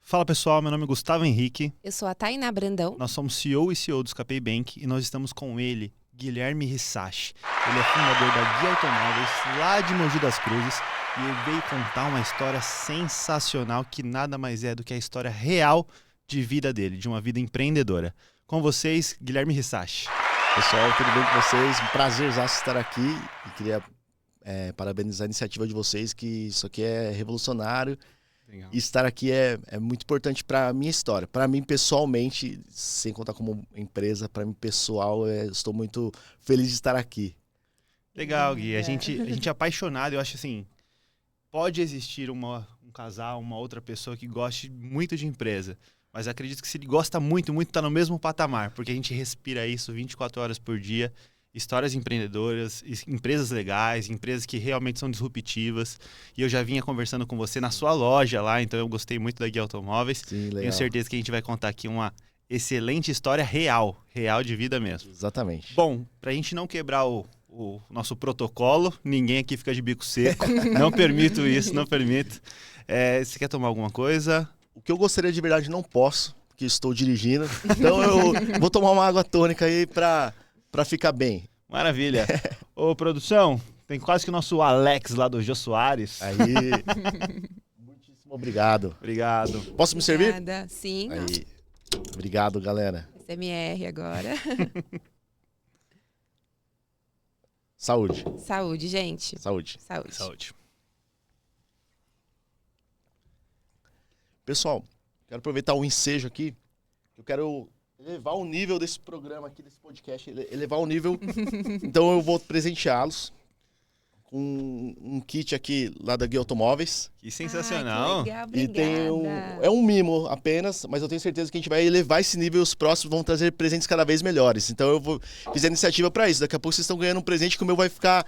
Fala pessoal, meu nome é Gustavo Henrique. Eu sou a Tainá Brandão. Nós somos CEO e CEO do Scapei Bank e nós estamos com ele, Guilherme Rissachi. Ele é fundador da Guia Automóveis, lá de Mogi das Cruzes, e ele veio contar uma história sensacional que nada mais é do que a história real de vida dele, de uma vida empreendedora. Com vocês, Guilherme Rissachi. Pessoal, tudo bem com vocês? Um prazerzaço estar aqui e queria parabenizar a iniciativa de vocês, que isso aqui é revolucionário. Legal. E estar aqui é muito importante para a minha história. Para mim, pessoalmente, sem contar como empresa, para mim, pessoal, estou muito feliz de estar aqui. Legal, Gui. A gente é apaixonado. Eu acho assim, pode existir um casal, uma outra pessoa que goste muito de empresa. Mas acredito que se ele gosta muito, tá no mesmo patamar. Porque a gente respira isso 24 horas por dia. Histórias empreendedoras, empresas legais, empresas que realmente são disruptivas. E eu já vinha conversando com você na sua loja lá, então eu gostei muito da Guia Automóveis. Sim, legal. Tenho certeza que a gente vai contar aqui uma excelente história real de vida mesmo. Exatamente. Bom, pra gente não quebrar o nosso protocolo, ninguém aqui fica de bico seco. Não permito isso, não permito. Você quer tomar alguma coisa? O que eu gostaria de verdade não posso, porque estou dirigindo. Então eu vou tomar uma água tônica aí para ficar bem. Maravilha. Ô, produção, tem quase que o nosso Alex lá do Jô Soares. Aí. Muitíssimo obrigado. Obrigado. Posso me servir? Obrigada. Sim. Aí. Obrigado, galera. SMR agora. Saúde. Saúde, gente. Saúde. Saúde. Pessoal, quero aproveitar o ensejo aqui. Eu quero elevar o nível desse programa aqui, desse podcast, elevar o nível. Então eu vou presenteá-los com um kit aqui lá da Guia Automóveis. Que sensacional. Ai, que legal, E tem obrigada. é um mimo apenas, mas eu tenho certeza que a gente vai elevar esse nível e os próximos vão trazer presentes cada vez melhores. Então fiz a iniciativa para isso. Daqui a pouco vocês estão ganhando um presente que o meu vai ficar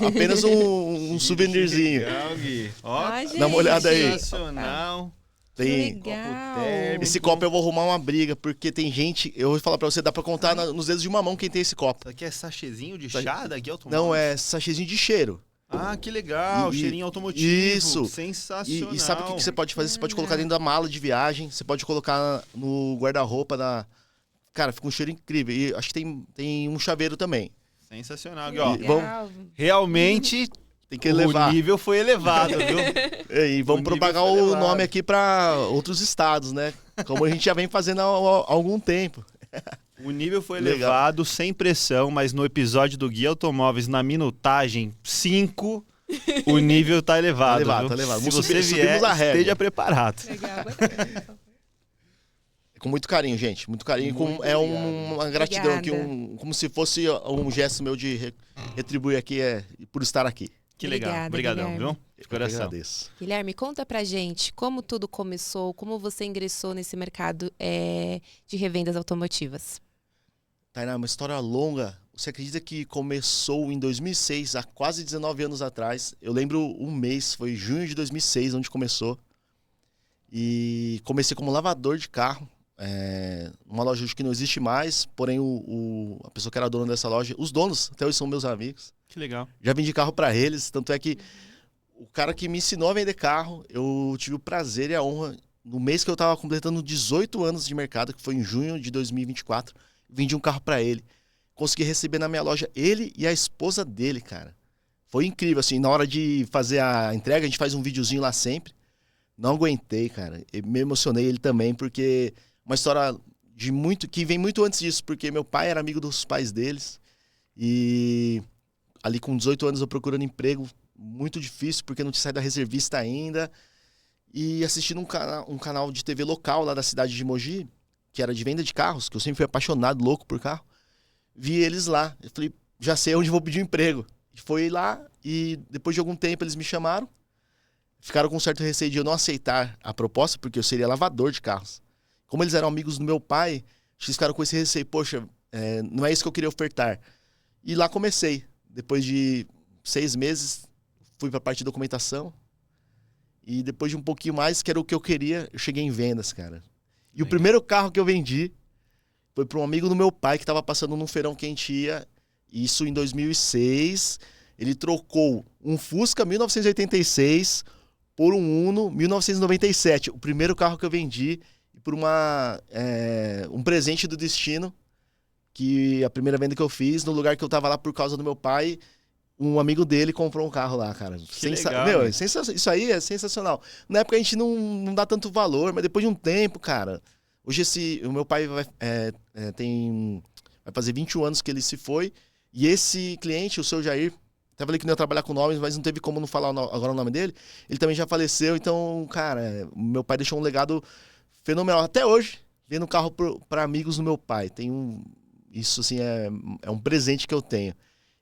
apenas um souvenirzinho. Legal, Gui. Ó, Ai, dá uma olhada aí. sensacional. Tem Legal. térmico. esse copo, eu vou arrumar uma briga, porque tem gente, eu vou falar pra você, dá pra contar nos dedos de uma mão quem tem esse copo. Isso aqui é sachêzinho de chá da Guia Automóveis? Não, é sachêzinho de cheiro. Ah, que legal. E- Cheirinho automotivo. isso. Sensacional. E sabe o que você pode fazer? Você pode colocar dentro da mala de viagem, você pode colocar no guarda-roupa da... Cara, fica um cheiro incrível. E acho que tem um chaveiro também. Sensacional, Que Gui. Ó, legal. realmente Tem que elevar. o nível foi elevado, viu? E vamos o propagar nível foi o elevado. nome aqui pra outros estados, né? Como a gente já vem fazendo há algum tempo. O nível foi Legal. elevado, sem pressão, mas no episódio do Guia Automóveis, na minutagem 5, o nível tá elevado. Tá elevado, viu? tá elevado. Se Vamos você subir- vier, subimos a régua. esteja preparado. Legal, bacana. Com muito carinho, gente. Muito carinho. Muito Uma gratidão aqui, Obrigada. como se fosse um gesto meu de retribuir aqui por estar aqui. Que legal. Obrigada, Obrigadão, Guilherme. viu? De Eu que coração. agradeço. Guilherme, conta pra gente como tudo começou, como você ingressou nesse mercado de revendas automotivas. Tainá, uma história longa. Você acredita que começou em 2006, há quase 19 anos atrás? Eu lembro um mês, foi junho de 2006, onde começou. E comecei como lavador de carro. Uma loja hoje que não existe mais, porém a pessoa que era dona dessa loja, os donos até hoje são meus amigos. Que legal. Já vendi carro para eles, tanto é que o cara que me ensinou a vender carro, eu tive o prazer e a honra, no mês que eu tava completando 18 anos de mercado, que foi em junho de 2024, vendi um carro para ele. Consegui receber na minha loja ele e a esposa dele, cara. Foi incrível, assim, na hora de fazer a entrega, a gente faz um videozinho lá sempre. Não aguentei, cara. Eu me emocionei, ele também, porque uma história que vem muito antes disso, porque meu pai era amigo dos pais deles. E ali com 18 anos eu procurando emprego, muito difícil, porque não tinha saído da reservista ainda. E assistindo um canal de TV local lá da cidade de Mogi, que era de venda de carros, que eu sempre fui apaixonado, louco por carro. Vi eles lá. Eu falei, já sei onde vou pedir um emprego. E foi lá e depois de algum tempo eles me chamaram. Ficaram com um certo receio de eu não aceitar a proposta, porque eu seria lavador de carros. Como eles eram amigos do meu pai, eles ficaram com esse receio. Poxa, não é isso que eu queria ofertar. E lá comecei. Depois de 6 meses, fui para a parte de documentação. E depois de um pouquinho mais, que era o que eu queria, eu cheguei em vendas, cara. E o primeiro carro que eu vendi foi para um amigo do meu pai que estava passando num feirão que a gente ia. Isso em 2006. Ele trocou um Fusca 1986 por um Uno 1997, o primeiro carro que eu vendi, e por um presente do destino, que a primeira venda que eu fiz, no lugar que eu tava lá por causa do meu pai, um amigo dele comprou um carro lá, cara. Legal, Meu, né? isso aí é sensacional. Na época a gente não dá tanto valor, mas depois de um tempo, cara... Hoje o meu pai vai fazer 21 anos que ele se foi, e esse cliente, o seu Jair, até falei que não ia trabalhar com nomes, mas não teve como não falar agora o nome dele, ele também já faleceu, então, cara, meu pai deixou um legado fenomenal. Até hoje, vendo carro para amigos do meu pai. Isso, assim, é um presente que eu tenho.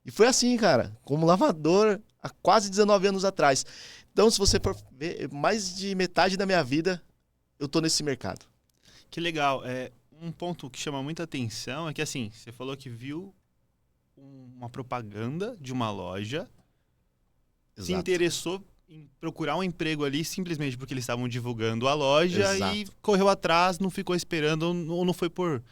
E foi assim, cara, como lavador há quase 19 anos atrás. Então, se você for ver, mais de metade da minha vida, eu tô nesse mercado. Que legal. Um ponto que chama muita atenção é que, assim, você falou que viu uma propaganda de uma loja, se interessou em procurar um emprego ali simplesmente porque eles estavam divulgando a loja. Exato. E correu atrás, não ficou esperando, ou não foi por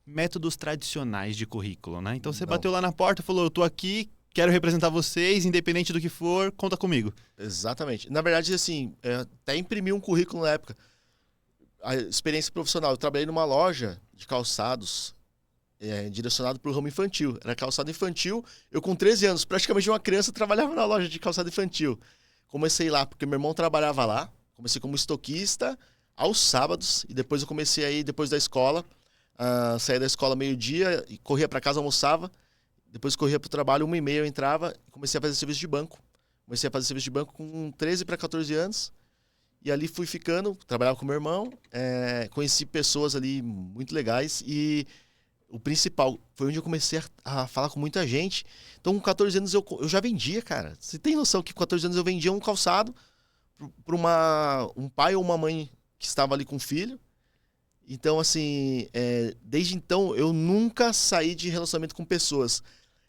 métodos tradicionais de currículo, né? Então você bateu lá na porta e falou, eu tô aqui, quero representar vocês, independente do que for, conta comigo. Exatamente. Na verdade, assim, até imprimi um currículo na época. A experiência profissional, eu trabalhei numa loja de calçados direcionado para o ramo infantil. Era calçado infantil. Eu com 13 anos, praticamente uma criança, trabalhava na loja de calçado infantil. Comecei lá porque meu irmão trabalhava lá. Comecei como estoquista aos sábados. E depois eu comecei aí, depois da escola, saía da escola meio-dia, e corria para casa, almoçava. Depois corria para o trabalho, 1h30 eu entrava e comecei a fazer serviço de banco. Comecei a fazer serviço de banco com 13 para 14 anos. E ali fui ficando, trabalhava com meu irmão, conheci pessoas ali muito legais e o principal foi onde eu comecei a falar com muita gente. Então, com 14 anos eu já vendia, cara. Você tem noção que com 14 anos eu vendia um calçado para um pai ou uma mãe que estava ali com um filho. Então, assim, desde então eu nunca saí de relacionamento com pessoas.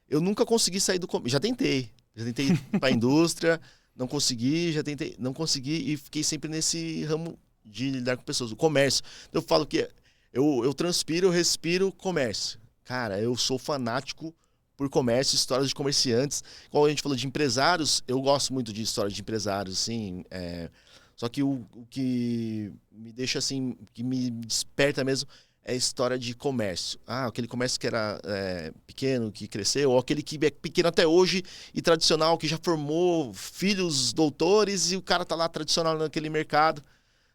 Eu nunca consegui sair do... Já tentei ir para a indústria... Não consegui, não consegui e fiquei sempre nesse ramo de lidar com pessoas, o comércio. Então eu falo que eu transpiro, eu respiro comércio. Cara, eu sou fanático por comércio, histórias de comerciantes. Como a gente falou de empresários, eu gosto muito de histórias de empresários, assim. Só que o que me deixa assim, que me desperta mesmo, é a história de comércio. Aquele comércio que era pequeno, que cresceu, ou aquele que é pequeno até hoje e tradicional, que já formou filhos doutores e o cara tá lá tradicional naquele mercado,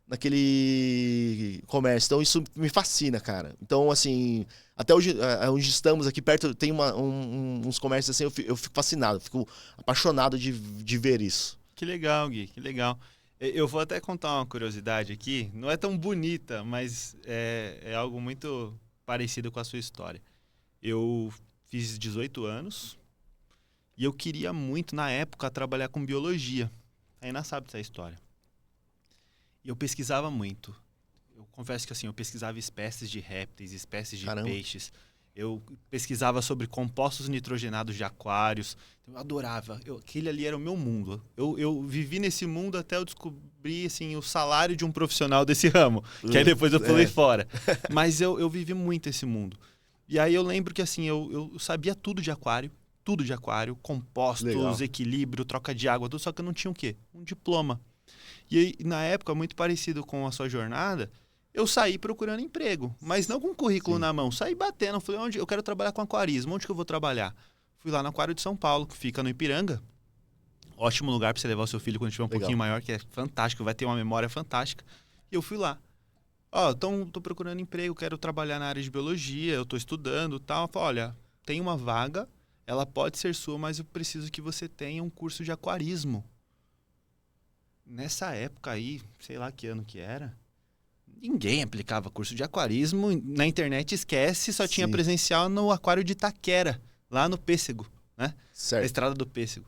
naquele comércio. Então isso me fascina, cara. Então, assim, até hoje, onde estamos aqui perto, tem uns comércios assim, eu fico fascinado, fico apaixonado de ver isso. Que legal, Gui, que legal. Eu vou até contar uma curiosidade aqui. Não é tão bonita, mas é algo muito parecido com a sua história. Eu fiz 18 anos e eu queria muito, na época, trabalhar com biologia. A Ana sabe dessa história. E eu pesquisava muito. Eu confesso que assim, eu pesquisava espécies de répteis, espécies de peixes. Eu pesquisava sobre compostos nitrogenados de aquários. Eu adorava. Aquele ali era o meu mundo. Eu vivi nesse mundo até eu descobrir assim, o salário de um profissional desse ramo. Que aí depois eu pulei fora. Mas eu vivi muito esse mundo. E aí eu lembro que assim, eu sabia tudo de aquário. Tudo de aquário. Compostos, legal, equilíbrio, troca de água, tudo. Só que eu não tinha o quê? Um diploma. E aí, na época, muito parecido com a sua jornada, eu saí procurando emprego, mas não com um currículo na mão. Saí batendo, falei, onde eu quero trabalhar com aquarismo, onde que eu vou trabalhar? Fui lá no Aquário de São Paulo, que fica no Ipiranga. Ótimo lugar para você levar o seu filho quando tiver um pouquinho maior, que é fantástico, vai ter uma memória fantástica. E eu fui lá. Então, tô procurando emprego, quero trabalhar na área de biologia, eu tô estudando e tal. Falei, olha, tem uma vaga, ela pode ser sua, mas eu preciso que você tenha um curso de aquarismo. Nessa época aí, sei lá que ano que era, ninguém aplicava curso de aquarismo. Na internet, esquece, só tinha presencial no aquário de Itaquera, lá no Pêssego, né? Certo. Na estrada do Pêssego.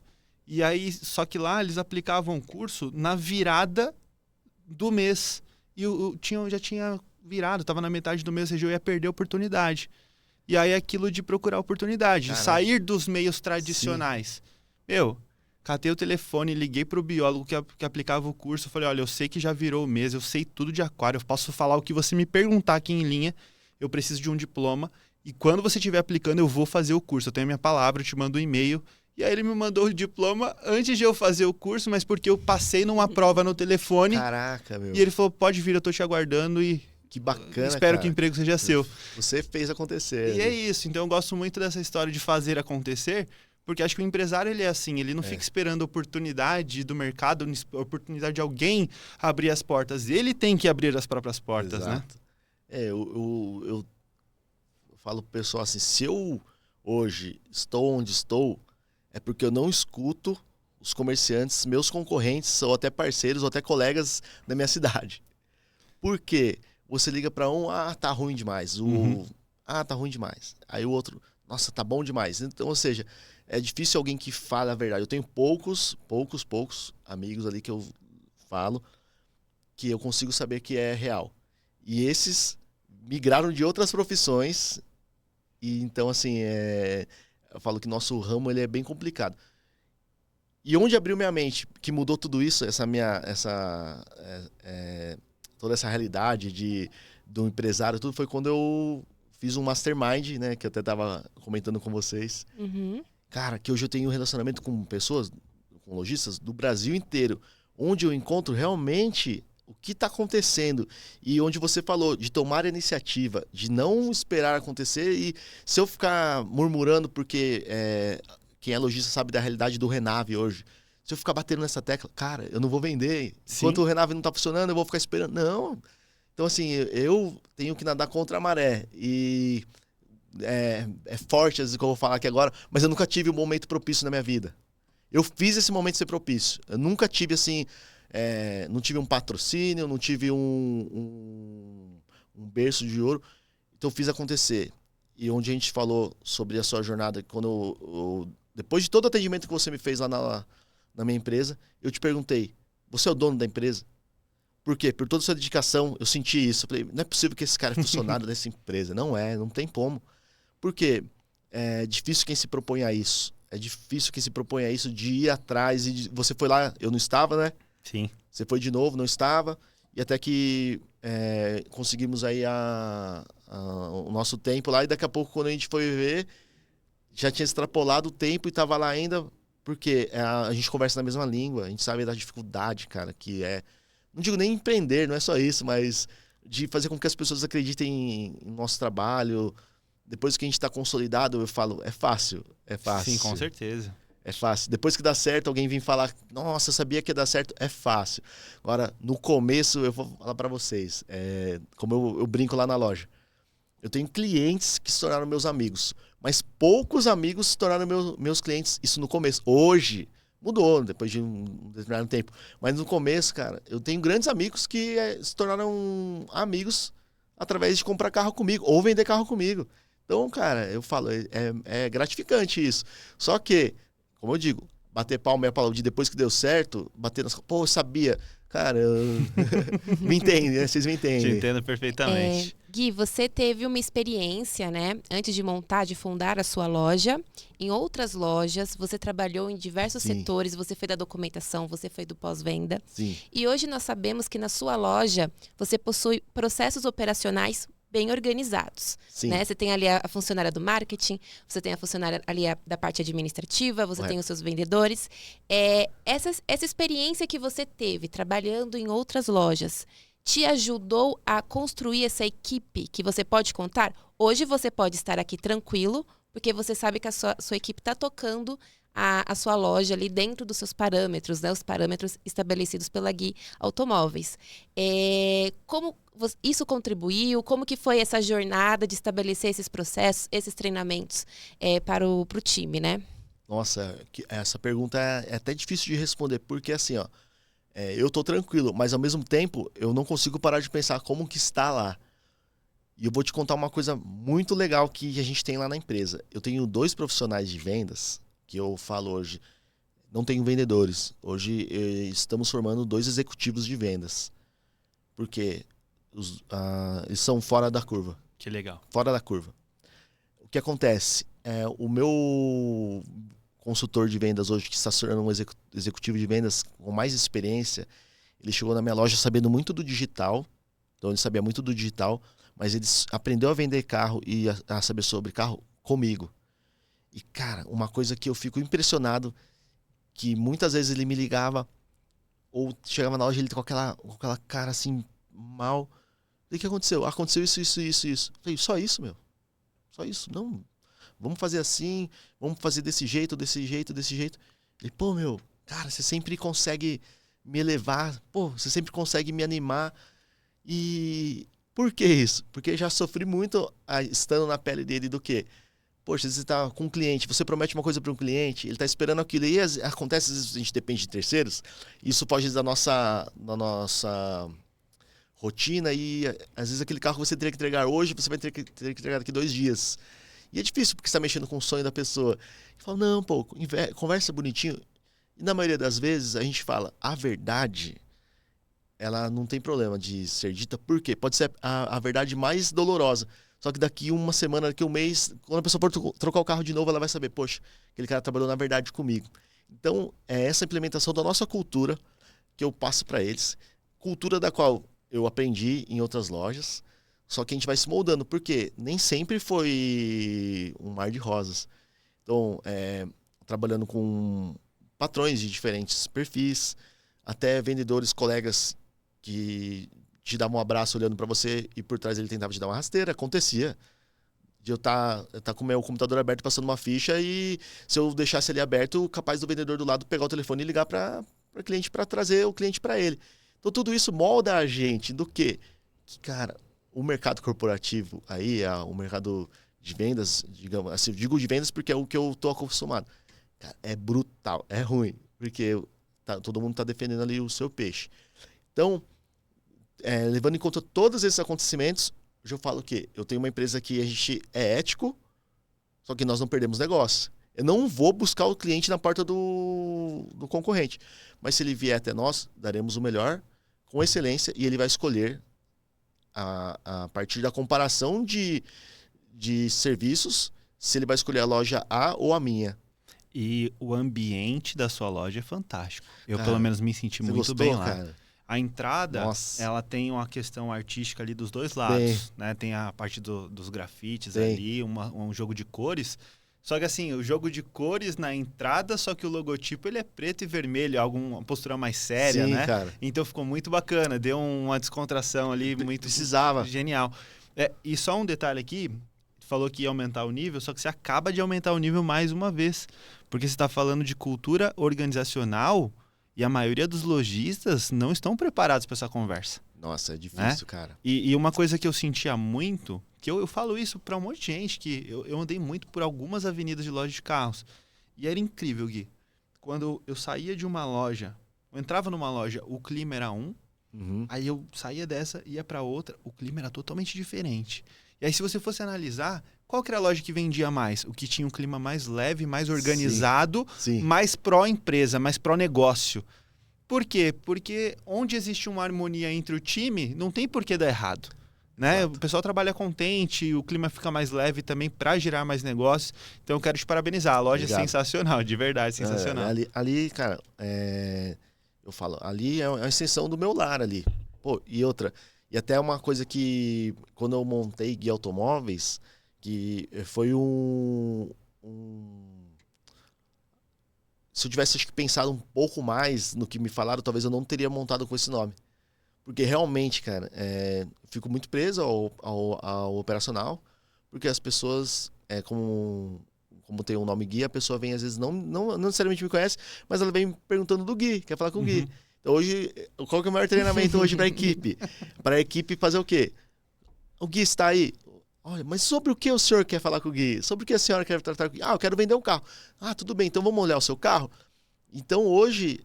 E aí, só que lá eles aplicavam o curso na virada do mês. E eu já tinha virado, estava na metade do mês, ou seja, eu ia perder a oportunidade. E aí aquilo de procurar oportunidade, de sair dos meios tradicionais. Catei o telefone, liguei pro biólogo que aplicava o curso. Falei, olha, eu sei que já virou o mês, eu sei tudo de aquário, eu posso falar o que você me perguntar aqui em linha. Eu preciso de um diploma. E quando você estiver aplicando, eu vou fazer o curso. Eu tenho a minha palavra, eu te mando um e-mail E aí ele me mandou o diploma antes de eu fazer o curso, mas porque eu passei numa prova no telefone. Caraca, meu. E ele falou, pode vir, eu tô te aguardando e Que bacana, espero cara. que o emprego seja seu. Você fez acontecer. E é isso, então eu gosto muito dessa história de fazer acontecer, porque acho que o empresário ele é assim, ele não fica esperando a oportunidade do mercado, a oportunidade de alguém abrir as portas. Ele tem que abrir as próprias portas, né? Exato. Eu falo pro pessoal assim, se eu hoje estou onde estou, é porque eu não escuto os comerciantes, meus concorrentes, ou até parceiros, ou até colegas da minha cidade. Por quê? Você liga para um, tá ruim demais. Tá ruim demais. Aí o outro, nossa, tá bom demais. Então, ou seja, é difícil alguém que fale a verdade. Eu tenho poucos amigos ali que eu falo que eu consigo saber que é real. E esses migraram de outras profissões. E então, assim, eu falo que nosso ramo ele é bem complicado. E onde abriu minha mente, que mudou tudo isso, toda essa realidade do empresário, tudo foi quando eu fiz um mastermind, né? Que eu até estava comentando com vocês. Cara, que hoje eu tenho um relacionamento com pessoas, com lojistas do Brasil inteiro, onde eu encontro realmente o que está acontecendo e onde você falou de tomar a iniciativa, de não esperar acontecer e se eu ficar murmurando porque quem é lojista sabe da realidade do Renave hoje, se eu ficar batendo nessa tecla, cara, eu não vou vender. Enquanto o Renave não está funcionando, eu vou ficar esperando. Não. Então, assim, eu tenho que nadar contra a maré e é forte as que eu vou falar aqui agora, mas eu nunca tive um momento propício na minha vida. Eu fiz esse momento ser propício. Eu nunca tive, assim... não tive um patrocínio, não tive um berço de ouro. Então eu fiz acontecer. E onde a gente falou sobre a sua jornada, quando depois de todo o atendimento que você me fez lá na minha empresa, eu te perguntei, você é o dono da empresa? Por quê? Por toda a sua dedicação, eu senti isso. Eu falei, não é possível que esse cara é funcionário dessa empresa. Não tem como. Por quê? É difícil quem se propõe a isso. É difícil quem se propõe a isso de ir atrás. Você foi lá, eu não estava, né? Sim. Você foi de novo, não estava, e até que conseguimos aí o nosso tempo lá, e daqui a pouco, quando a gente foi ver, já tinha extrapolado o tempo e estava lá ainda, porque a gente conversa na mesma língua, a gente sabe da dificuldade, cara, que não digo nem empreender, não é só isso, mas de fazer com que as pessoas acreditem em nosso trabalho. Depois que a gente está consolidado, eu falo, é fácil. Sim, com certeza. É fácil. Depois que dá certo, alguém vem falar, nossa, eu sabia que ia dar certo. É fácil. Agora, no começo, eu vou falar para vocês, como eu brinco lá na loja. Eu tenho clientes que se tornaram meus amigos, mas poucos amigos se tornaram meus clientes. Isso no começo. Hoje, mudou, depois de um determinado tempo. Mas no começo, cara, eu tenho grandes amigos que se tornaram amigos através de comprar carro comigo ou vender carro comigo. Então, cara, eu falo, é gratificante isso. Só que, como eu digo, bater palma e aplaudir depois que deu certo, bater nas... Pô, eu sabia. Cara, me entende, né? Vocês me entendem. Te entendo perfeitamente. Gui, você teve uma experiência, né? Antes de montar, de fundar a sua loja, em outras lojas, você trabalhou em diversos setores, você foi da documentação, você foi do pós-venda. Sim. E hoje nós sabemos que na sua loja, você possui processos operacionais bem organizados, né? Você tem ali a funcionária do marketing, você tem a funcionária ali da parte administrativa, você tem os seus vendedores. Essa experiência que você teve trabalhando em outras lojas te ajudou a construir essa equipe que você pode contar? Hoje você pode estar aqui tranquilo, porque você sabe que a sua equipe está tocando a sua loja ali dentro dos seus parâmetros, né? Os parâmetros estabelecidos pela Gui Automóveis. Como isso contribuiu? Como que foi essa jornada de estabelecer esses processos, esses treinamentos para o time, né? Nossa, essa pergunta é até difícil de responder, porque assim, ó, eu tô tranquilo, mas ao mesmo tempo eu não consigo parar de pensar como que está lá. E eu vou te contar uma coisa muito legal que a gente tem lá na empresa. Eu tenho 2 profissionais de vendas, que eu falo hoje, não tenho vendedores. Hoje estamos formando 2 executivos de vendas. Porque eles são fora da curva. Que legal. Fora da curva. O que acontece? O meu consultor de vendas hoje, que está se tornando um executivo de vendas com mais experiência, ele chegou na minha loja sabendo muito do digital. Então ele sabia muito do digital, mas ele aprendeu a vender carro e a saber sobre carro comigo. E, cara, uma coisa que eu fico impressionado, que muitas vezes ele me ligava, ou chegava na loja ele com aquela cara assim, mal. E o que aconteceu? Aconteceu isso. Falei, só isso, meu? Só isso? Não. Vamos fazer assim, vamos fazer desse jeito. Ele, pô, meu, cara, você sempre consegue me elevar, pô, você sempre consegue me animar. E por que isso? Porque já sofri muito estando na pele dele do quê? Poxa, você está com um cliente, você promete uma coisa para um cliente, ele está esperando aquilo, e acontece, às vezes a gente depende de terceiros, isso pode da nossa rotina, e às vezes aquele carro que você teria que entregar hoje, você vai ter que entregar daqui 2 dias. E é difícil, porque você está mexendo com o sonho da pessoa. E fala, não, pô, conversa bonitinho. E na maioria das vezes a gente fala, a verdade, ela não tem problema de ser dita, por quê? Pode ser a verdade mais dolorosa. Só que daqui uma semana, daqui um mês, quando a pessoa for trocar o carro de novo, ela vai saber, poxa, aquele cara trabalhou na verdade comigo. Então, é essa implementação da nossa cultura que eu passo para eles. Cultura da qual eu aprendi em outras lojas, só que a gente vai se moldando, porque nem sempre foi um mar de rosas. Então, trabalhando com patrões de diferentes perfis, até vendedores, colegas que te davam um abraço olhando para você e por trás ele tentava te dar uma rasteira. Acontecia de eu tá com o meu computador aberto passando uma ficha e se eu deixasse ele aberto, capaz do vendedor do lado pegar o telefone e ligar para o cliente para trazer o cliente para ele. Então tudo isso molda a gente do quê? Que, cara, o mercado corporativo aí, o mercado de vendas, digamos assim, eu digo de vendas porque é o que eu tô acostumado. Cara, é brutal, é ruim, porque todo mundo tá defendendo ali o seu peixe. Então, levando em conta todos esses acontecimentos, hoje eu falo que eu tenho uma empresa que a gente é ético, só que nós não perdemos negócio. Eu não vou buscar o cliente na porta do concorrente, mas se ele vier até nós, daremos o melhor, com excelência, e ele vai escolher a partir da comparação de serviços, se ele vai escolher a loja A ou a minha. E o ambiente da sua loja é fantástico. Eu, Cara, pelo menos, me senti muito gostou, bem lá. cara? A entrada, Nossa. ela tem uma questão artística ali dos dois lados, né? Tem a parte dos grafites ali, um jogo de cores. Só que assim, o jogo de cores na entrada, só que o logotipo ele é preto e vermelho, uma postura mais séria, Sim, né? cara. Então ficou muito bacana, deu uma descontração ali, muito Precisava. genial. E só um detalhe aqui, falou que ia aumentar o nível, só que você acaba de aumentar o nível mais uma vez, porque você está falando de cultura organizacional e a maioria dos lojistas não estão preparados para essa conversa. Nossa, é difícil, cara. E uma coisa que eu sentia muito, que eu falo isso para um monte de gente, que eu andei muito por algumas avenidas de loja de carros. E era incrível, Gui. Quando eu saía de uma loja, eu entrava numa loja, o clima era aí eu saía dessa, ia para outra, o clima era totalmente diferente. E aí se você fosse analisar, qual que era a loja que vendia mais? O que tinha um clima mais leve, mais organizado, Sim. mais pró-empresa, mais pró-negócio. Por quê? Porque onde existe uma harmonia entre o time, não tem por que dar errado. Né? Exato. O pessoal trabalha contente, o clima fica mais leve também para gerar mais negócios. Então eu quero te parabenizar. A loja Obrigado. É sensacional, de verdade, sensacional. Ali, cara, eu falo, ali é uma extensão do meu lar ali. Pô, e outra, e até uma coisa que quando eu montei Guia Automóveis, que foi se eu tivesse acho que pensado um pouco mais no que me falaram, talvez eu não teria montado com esse nome. Porque realmente, cara, fico muito preso ao operacional, porque as pessoas, como tem um nome Gui, a pessoa vem, às vezes, não necessariamente me conhece, mas ela vem perguntando do Gui, quer falar com o Gui. Então, hoje, qual que é o maior treinamento hoje para a equipe? Para a equipe fazer o quê? O Gui está aí. Olha, mas sobre o que o senhor quer falar com o Gui? Sobre o que a senhora quer tratar com o Gui? Eu quero vender um carro. Tudo bem, então vamos olhar o seu carro? Então, hoje,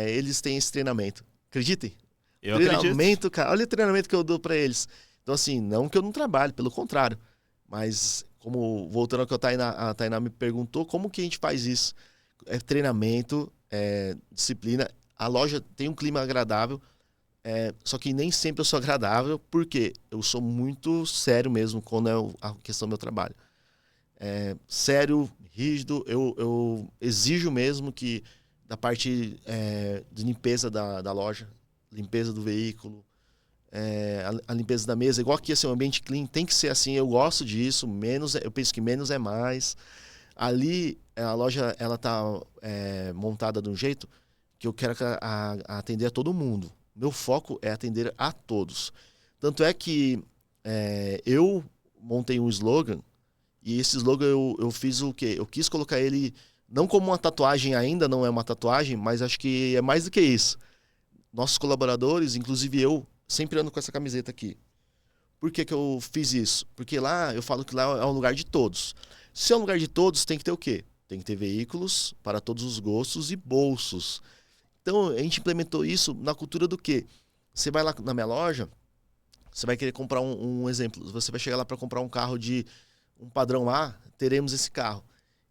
eles têm esse treinamento. Acreditem? Eu Treinamento, acredito. cara. Olha o treinamento que eu dou para eles. Então, assim, não que eu não trabalhe, pelo contrário. Mas, voltando ao que a Tainá me perguntou, como que a gente faz isso? É treinamento, disciplina. A loja tem um clima agradável, só que nem sempre eu sou agradável, porque eu sou muito sério mesmo quando é a questão do meu trabalho. Sério, rígido, eu exijo mesmo que da parte de limpeza da loja, limpeza do veículo, a limpeza da mesa, igual aqui, assim, o ambiente clean tem que ser assim, eu gosto disso, eu penso que menos é mais. Ali, a loja, ela tá montada de um jeito que eu quero atender a todo mundo. Meu foco é atender a todos. Tanto é que eu montei um slogan, e esse slogan eu fiz o quê? Eu quis colocar ele não como uma tatuagem, ainda não é uma tatuagem, mas acho que é mais do que isso. Nossos colaboradores, inclusive eu, sempre ando com essa camiseta aqui. Por que que eu fiz isso? Porque lá, eu falo que lá é um lugar de todos. Se é um lugar de todos, tem que ter o quê? Tem que ter veículos para todos os gostos e bolsos. Então, a gente implementou isso na cultura do quê? Você vai lá na minha loja, você vai querer comprar um exemplo. Você vai chegar lá para comprar um carro de um padrão A, teremos esse carro.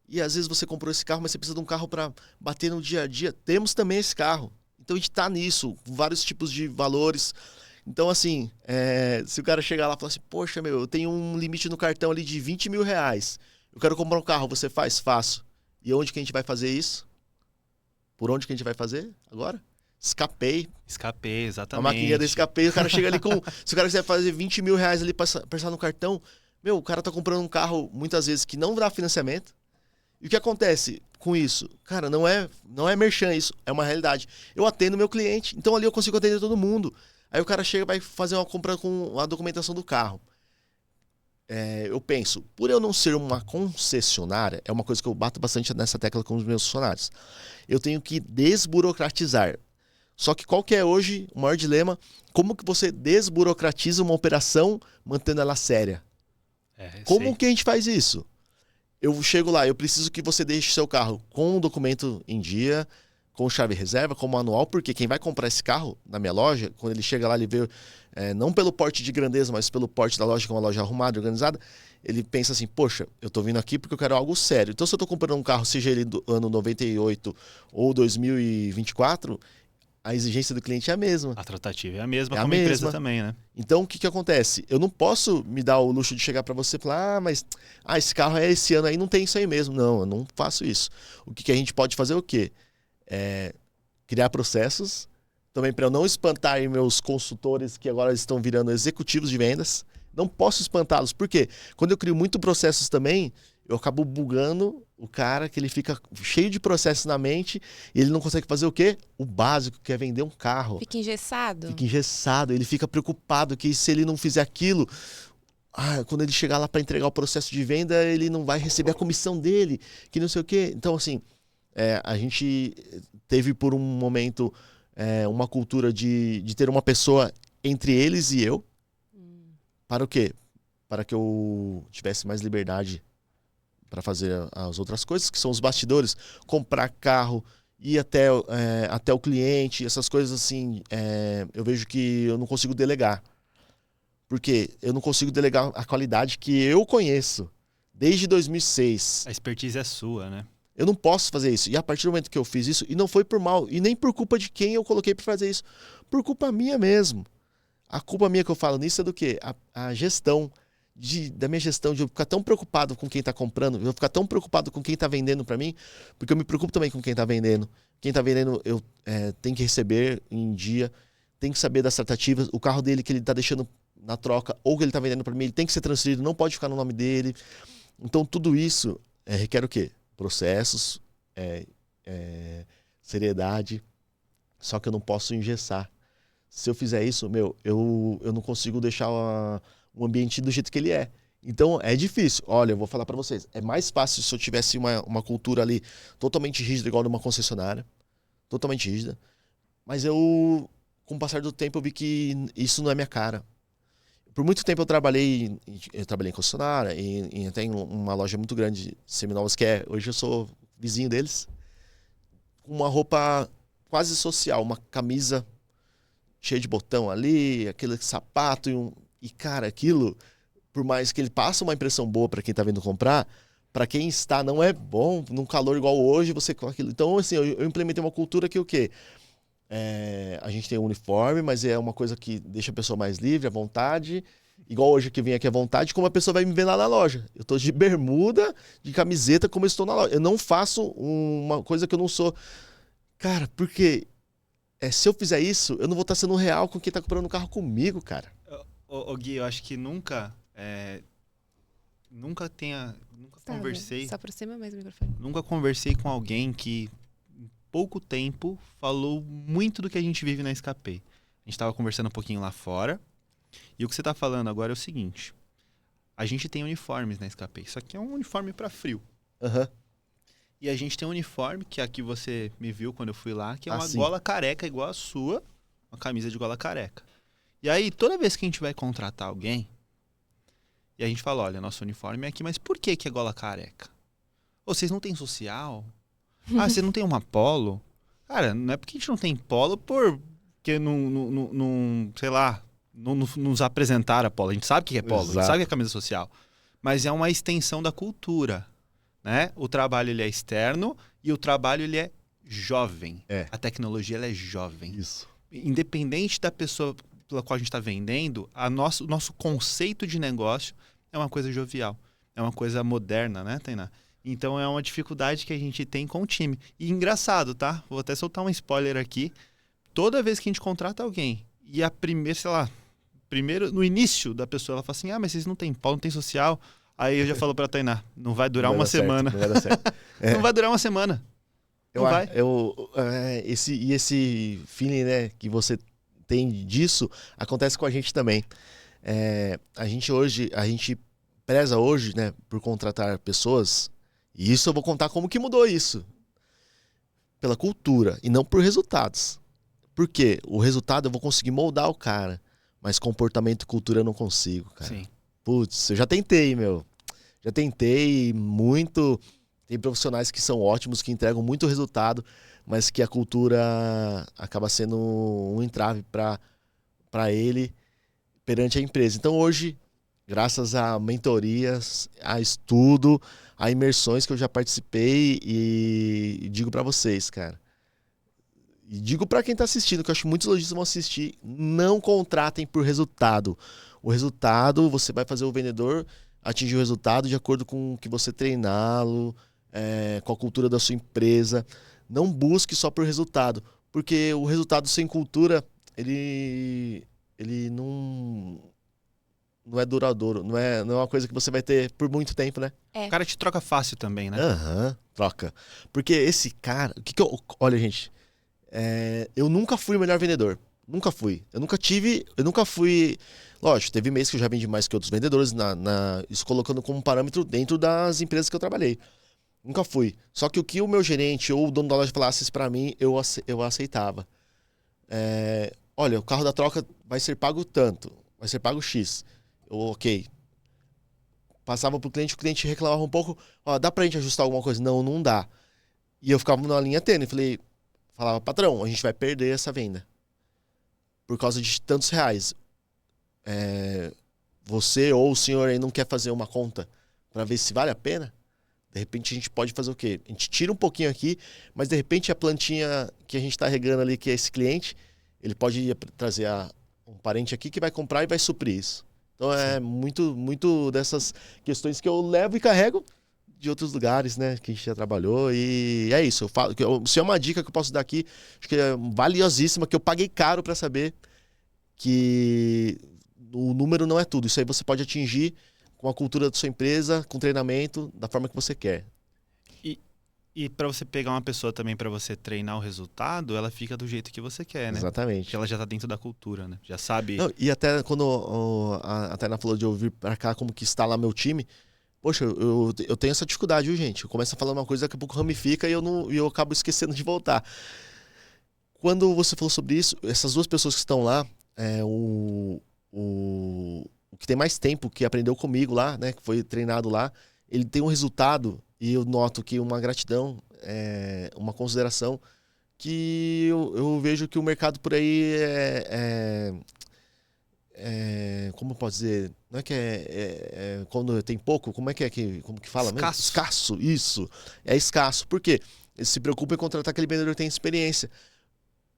E às vezes você comprou esse carro, mas você precisa de um carro para bater no dia a dia. Temos também esse carro. Então a gente está nisso, vários tipos de valores. Então, assim, se o cara chegar lá e falar assim, poxa, meu, eu tenho um limite no cartão ali de 20 mil reais. Eu quero comprar um carro, você faz? Faço. E onde que a gente vai fazer isso? Por onde que a gente vai fazer agora? Escapei, exatamente. a maquininha do Escapei, o cara chega ali com... Se o cara quiser fazer 20 mil reais ali pra passar no cartão, meu, o cara tá comprando um carro, muitas vezes, que não dá financiamento. E o que acontece com isso? Cara, não é merchan isso, é uma realidade. Eu atendo meu cliente, então ali eu consigo atender todo mundo. Aí o cara chega e vai fazer uma compra com a documentação do carro. Eu penso, por eu não ser uma concessionária, é uma coisa que eu bato bastante nessa tecla com os meus funcionários. Eu tenho que desburocratizar. Só que qual que é hoje o maior dilema? Como que você desburocratiza uma operação mantendo ela séria? Como que a gente faz isso? Eu chego lá, eu preciso que você deixe seu carro com o documento em dia, com chave reserva, com manual, porque quem vai comprar esse carro na minha loja, quando ele chega lá, ele vê, não pelo porte de grandeza, mas pelo porte da loja, que é uma loja arrumada, organizada, ele pensa assim, poxa, eu tô vindo aqui porque eu quero algo sério. Então, se eu tô comprando um carro, seja ele do ano 98 ou 2024, a exigência do cliente é a mesma. A tratativa é a mesma, como a empresa também, né? Então, o que acontece? Eu não posso me dar o luxo de chegar para você e falar, mas esse carro é esse ano aí, não tem isso aí mesmo. Não, eu não faço isso. O que a gente pode fazer é o quê? Criar processos, também para eu não espantar meus consultores que agora estão virando executivos de vendas. Não posso espantá-los. Por quê? Quando eu crio muito processos também, eu acabo bugando o cara, que ele fica cheio de processos na mente e ele não consegue fazer o quê? O básico, que é vender um carro. Fica engessado? Fica engessado, ele fica preocupado que se ele não fizer aquilo, quando ele chegar lá para entregar o processo de venda, ele não vai receber a comissão dele, que não sei o quê. Então, assim, a gente teve por um momento uma cultura de ter uma pessoa entre eles e eu. Para o quê? Para que eu tivesse mais liberdade para fazer as outras coisas, que são os bastidores, comprar carro, ir até o cliente, essas coisas assim, eu vejo que eu não consigo delegar. Porque eu não consigo delegar a qualidade que eu conheço desde 2006. A expertise é sua, né? Eu não posso fazer isso. E a partir do momento que eu fiz isso, e não foi por mal, e nem por culpa de quem eu coloquei para fazer isso, por culpa minha mesmo. A culpa minha que eu falo nisso é do quê? A gestão, da minha gestão, de eu ficar tão preocupado com quem está comprando, eu ficar tão preocupado com quem está vendendo para mim, porque eu me preocupo também com quem está vendendo. Quem está vendendo, eu tenho que receber em dia, tem que saber das tratativas, o carro dele que ele está deixando na troca, ou que ele está vendendo para mim, ele tem que ser transferido, não pode ficar no nome dele. Então tudo isso requer o quê? Processos, seriedade, só que eu não posso engessar. Se eu fizer isso, eu não consigo deixar o ambiente do jeito que ele é. Então, é difícil. Olha, eu vou falar para vocês. É mais fácil se eu tivesse uma cultura ali totalmente rígida, igual numa concessionária. Totalmente rígida. Mas com o passar do tempo, eu vi que isso não é minha cara. Por muito tempo eu trabalhei em concessionária, e até em uma loja muito grande de seminovas, hoje eu sou vizinho deles, com uma roupa quase social, uma camisa cheia de botão ali, aquele sapato, e cara, aquilo, por mais que ele passe uma impressão boa para quem tá vindo comprar, para quem está não é bom, num calor igual hoje, você com aquilo. Então, assim, eu implementei uma cultura que o quê? A gente tem um uniforme, mas é uma coisa que deixa a pessoa mais livre, à vontade. Igual hoje que vem aqui à vontade, como a pessoa vai me ver lá na loja. Eu tô de bermuda, de camiseta, como eu estou na loja. Eu não faço uma coisa que eu não sou. Cara, porque se eu fizer isso, eu não vou estar sendo real com quem tá comprando um carro comigo, cara. Gui, eu acho que nunca nunca conversei. Só aproxima mais o microfone. Nunca conversei com alguém que em pouco tempo falou muito do que a gente vive na Escapay. A gente estava conversando um pouquinho lá fora. E o que você está falando agora é o seguinte. A gente tem uniformes na Escapay. Isso aqui é um uniforme para frio. Uhum. E a gente tem um uniforme, que aqui você me viu quando eu fui lá, que é uma gola careca igual a sua. Uma camisa de gola careca. E aí, toda vez que a gente vai contratar alguém, e a gente fala, olha, nosso uniforme é aqui, mas por que é gola careca? Ô, vocês não têm social? Ah, você não tem uma polo? Cara, não é porque a gente não tem polo porque não sei lá, não nos apresentaram a polo. A gente sabe o que é polo, a gente sabe o que é camisa social. Mas é uma extensão da cultura, né? O trabalho, ele é externo e o trabalho, ele é jovem. A tecnologia, ela é jovem. Isso. Independente da pessoa pela qual a gente está vendendo, o nosso conceito de negócio é uma coisa jovial. É uma coisa moderna, né, Tainá? Então é uma dificuldade que a gente tem com o time. E engraçado, tá? Vou até soltar um spoiler aqui. Toda vez que a gente contrata alguém e a primeira, sei lá, no início da pessoa, ela fala assim, mas vocês não tem pau, não tem social. Aí eu já falo pra Tainá, não vai durar uma semana. Não vai dar certo. Não vai durar uma semana. Não vai. Esse feeling, né, que você tem disso, acontece com a gente também. A gente preza hoje, né, por contratar pessoas, e isso eu vou contar como que mudou isso. Pela cultura e não por resultados. Porque o resultado eu vou conseguir moldar o cara, mas comportamento e cultura eu não consigo, cara. Sim. Putz, eu já tentei, meu. Já tentei muito. Tem profissionais que são ótimos, que entregam muito resultado, mas que a cultura acaba sendo um entrave para ele perante a empresa. Então hoje, graças a mentorias, a estudo, a imersões que eu já participei, e digo para vocês, cara, e digo para quem tá assistindo, que eu acho que muitos lojistas vão assistir, não contratem por resultado. O resultado, você vai fazer o vendedor atingir o resultado de acordo com o que você treiná-lo, com a cultura da sua empresa. Não busque só por resultado, porque o resultado sem cultura, ele não é duradouro, não é uma coisa que você vai ter por muito tempo, né? O cara te troca fácil também, né? Troca. Porque esse cara, olha, gente, eu nunca fui o melhor vendedor. Nunca fui. Eu nunca fui. Lógico, teve mês que eu já vendi mais que outros vendedores, isso colocando como parâmetro dentro das empresas que eu trabalhei. Nunca fui. Só que o que o meu gerente ou o dono da loja falasse pra mim, eu aceitava. Olha, o carro da troca vai ser pago tanto, vai ser pago X. Ok. Passava pro cliente, o cliente reclamava um pouco, dá pra gente ajustar alguma coisa? Não dá. E eu ficava numa linha tênue, falava, patrão, a gente vai perder essa venda. Por causa de tantos reais. Você ou o senhor aí não quer fazer uma conta para ver se vale a pena? De repente a gente pode fazer o quê? A gente tira um pouquinho aqui, mas de repente a plantinha que a gente está regando ali, que é esse cliente, ele pode trazer um parente aqui que vai comprar e vai suprir isso. Então é muito dessas questões que eu levo e carrego de outros lugares, né, que a gente já trabalhou, e é isso. Eu falo, se é uma dica que eu posso dar aqui, acho que é valiosíssima, que eu paguei caro para saber que o número não é tudo. Isso aí você pode atingir com a cultura da sua empresa, com treinamento, da forma que você quer. E para você pegar uma pessoa também para você treinar o resultado, ela fica do jeito que você quer, né? Exatamente. Porque ela já tá dentro da cultura, né? Já sabe. Não, e até quando a Tainá falou de eu vir para cá, como que está lá meu time, poxa, eu tenho essa dificuldade, viu, gente? Eu começo a falar uma coisa, daqui a pouco ramifica e eu acabo esquecendo de voltar. Quando você falou sobre isso, essas duas pessoas que estão lá, o que tem mais tempo, que aprendeu comigo lá, né, que foi treinado lá, ele tem um resultado, e eu noto que uma gratidão, uma consideração, que eu vejo que o mercado por aí como eu posso dizer, não é que quando tem pouco, como que fala? Escasso. Escasso, isso. É escasso. Por quê? Ele se preocupa em contratar aquele vendedor que tem experiência.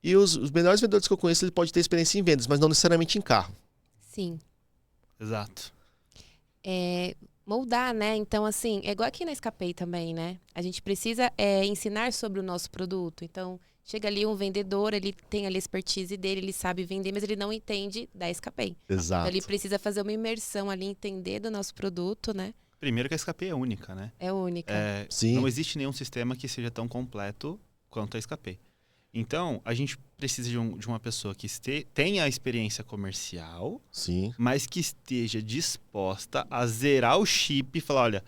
E os melhores vendedores que eu conheço, ele pode ter experiência em vendas, mas não necessariamente em carro. Sim. Exato. Moldar, né? Então, assim, é igual aqui na Escapay também, né? A gente precisa ensinar sobre o nosso produto. Então, chega ali um vendedor, ele tem ali a expertise dele, ele sabe vender, mas ele não entende da Escapay. Exato. Então, ele precisa fazer uma imersão ali, entender do nosso produto, né? Primeiro que a SKP é única, né? É única. Sim. Não existe nenhum sistema que seja tão completo quanto a SKP. Então, a gente precisa de uma pessoa que tenha a experiência comercial, Sim. mas que esteja disposta a zerar o chip e falar, olha,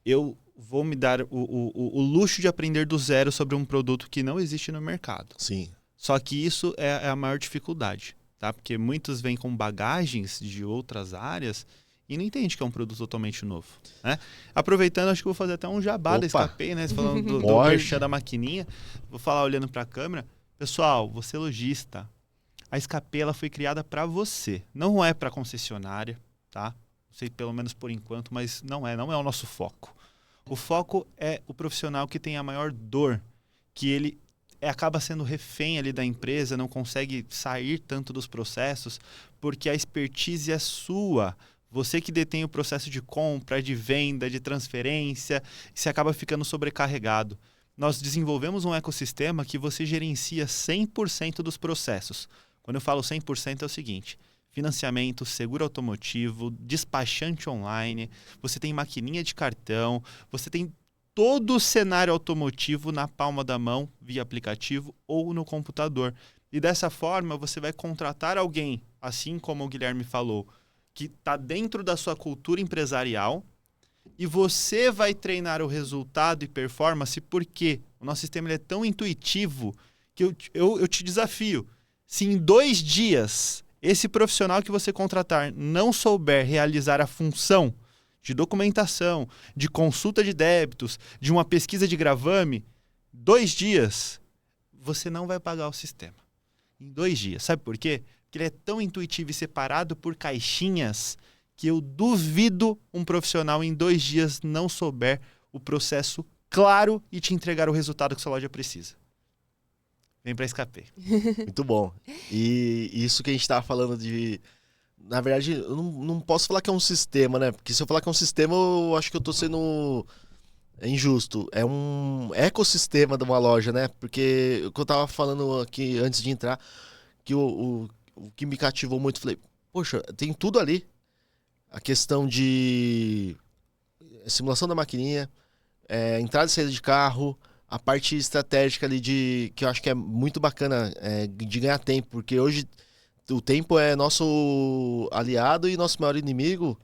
eu vou me dar o luxo de aprender do zero sobre um produto que não existe no mercado. Sim. Só que isso é a maior dificuldade, tá? Porque muitos vêm com bagagens de outras áreas e não entende que é um produto totalmente novo, né? Aproveitando, acho que vou fazer até um jabá da SKP, né? Você falando do merchan da maquininha. Vou falar olhando para a câmera. Pessoal, você lojista, a SKP ela foi criada para você. Não é para concessionária, tá? Não sei, pelo menos por enquanto, mas não é o nosso foco. O foco é o profissional que tem a maior dor, que ele acaba sendo refém ali da empresa, não consegue sair tanto dos processos, porque a expertise é sua. Você que detém o processo de compra, de venda, de transferência, você acaba ficando sobrecarregado. Nós desenvolvemos um ecossistema que você gerencia 100% dos processos. Quando eu falo 100% é o seguinte: financiamento, seguro automotivo, despachante online, você tem maquininha de cartão, você tem todo o cenário automotivo na palma da mão, via aplicativo ou no computador. E dessa forma você vai contratar alguém, assim como o Guilherme falou, que está dentro da sua cultura empresarial, e você vai treinar o resultado e performance, porque o nosso sistema ele é tão intuitivo que eu te desafio. Se em 2 dias esse profissional que você contratar não souber realizar a função de documentação, de consulta de débitos, de uma pesquisa de gravame, 2 dias, você não vai pagar o sistema. Em 2 dias. Sabe por quê? Porque ele é tão intuitivo e separado por caixinhas que eu duvido um profissional em 2 dias não souber o processo claro e te entregar o resultado que sua loja precisa. Vem para SKP. Muito bom. E isso que a gente estava falando de... Na verdade, eu não posso falar que é um sistema, né? Porque se eu falar que é um sistema, eu acho que eu estou sendo injusto. É um ecossistema de uma loja, né? Porque o que eu estava falando aqui antes de entrar, que o que me cativou muito, falei, poxa, tem tudo ali. A questão de simulação da maquininha, entrada e saída de carro, a parte estratégica ali que eu acho que é muito bacana de ganhar tempo, porque hoje o tempo é nosso aliado e nosso maior inimigo.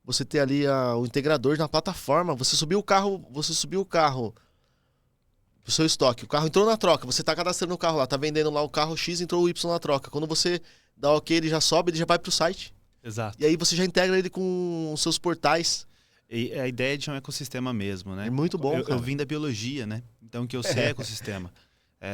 Você ter ali o integrador na plataforma, você subiu o carro, o seu estoque, o carro entrou na troca, você está cadastrando o carro lá, tá vendendo lá o carro X, entrou o Y na troca. Quando você dá OK, ele já sobe, ele já vai pro site. Exato. E aí você já integra ele com os seus portais. E a ideia de um ecossistema mesmo, né? É muito bom, cara. Eu vim da biologia, né? Então, que eu sei ecossistema.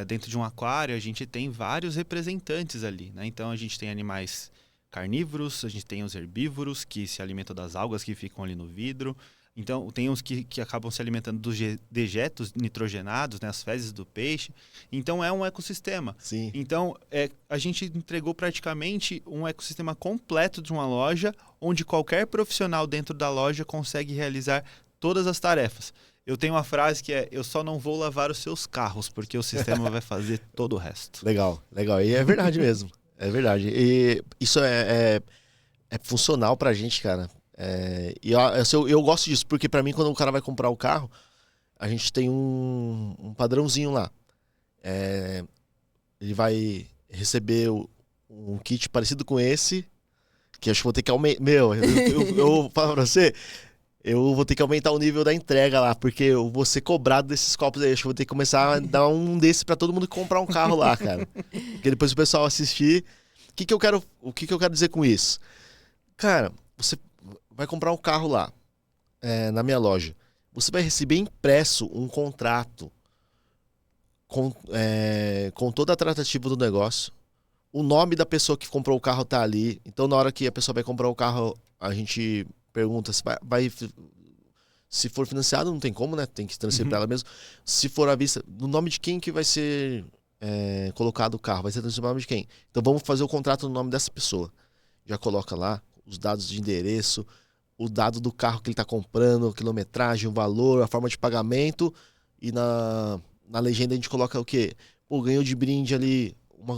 Dentro de um aquário, a gente tem vários representantes ali, né? Então, a gente tem animais carnívoros, a gente tem os herbívoros, que se alimentam das algas que ficam ali no vidro. Então, tem uns que acabam se alimentando dos dejetos nitrogenados, né? As fezes do peixe. Então, é um ecossistema. Sim. Então, a gente entregou praticamente um ecossistema completo de uma loja, onde qualquer profissional dentro da loja consegue realizar todas as tarefas. Eu tenho uma frase que eu só não vou lavar os seus carros, porque o sistema vai fazer todo o resto. Legal, legal. E é verdade mesmo. É verdade. E isso é funcional pra gente, cara. E eu gosto disso, porque pra mim, quando o cara vai comprar o carro, a gente tem um padrãozinho lá. Ele vai receber um kit parecido com esse, que acho que vou ter que aumentar. Meu, eu falo pra você, eu vou ter que aumentar o nível da entrega lá, porque eu vou ser cobrado desses copos aí. Acho que vou ter que começar a dar um desse pra todo mundo comprar um carro lá, cara. Porque depois o pessoal assistir. O que eu quero dizer com isso? Cara, você vai comprar um carro lá, na minha loja. Você vai receber impresso um contrato com toda a tratativa do negócio. O nome da pessoa que comprou o carro tá ali. Então, na hora que a pessoa vai comprar o carro, a gente pergunta se se for financiado, não tem como, né? Tem que transferir para ela mesmo. Se for à vista, no nome de quem que vai ser colocado o carro? Vai ser transferido no nome de quem? Então, vamos fazer o contrato no nome dessa pessoa. Já coloca lá os dados de endereço, o dado do carro que ele está comprando, a quilometragem, o valor, a forma de pagamento. E na legenda a gente coloca o quê? Pô, ganhou de brinde ali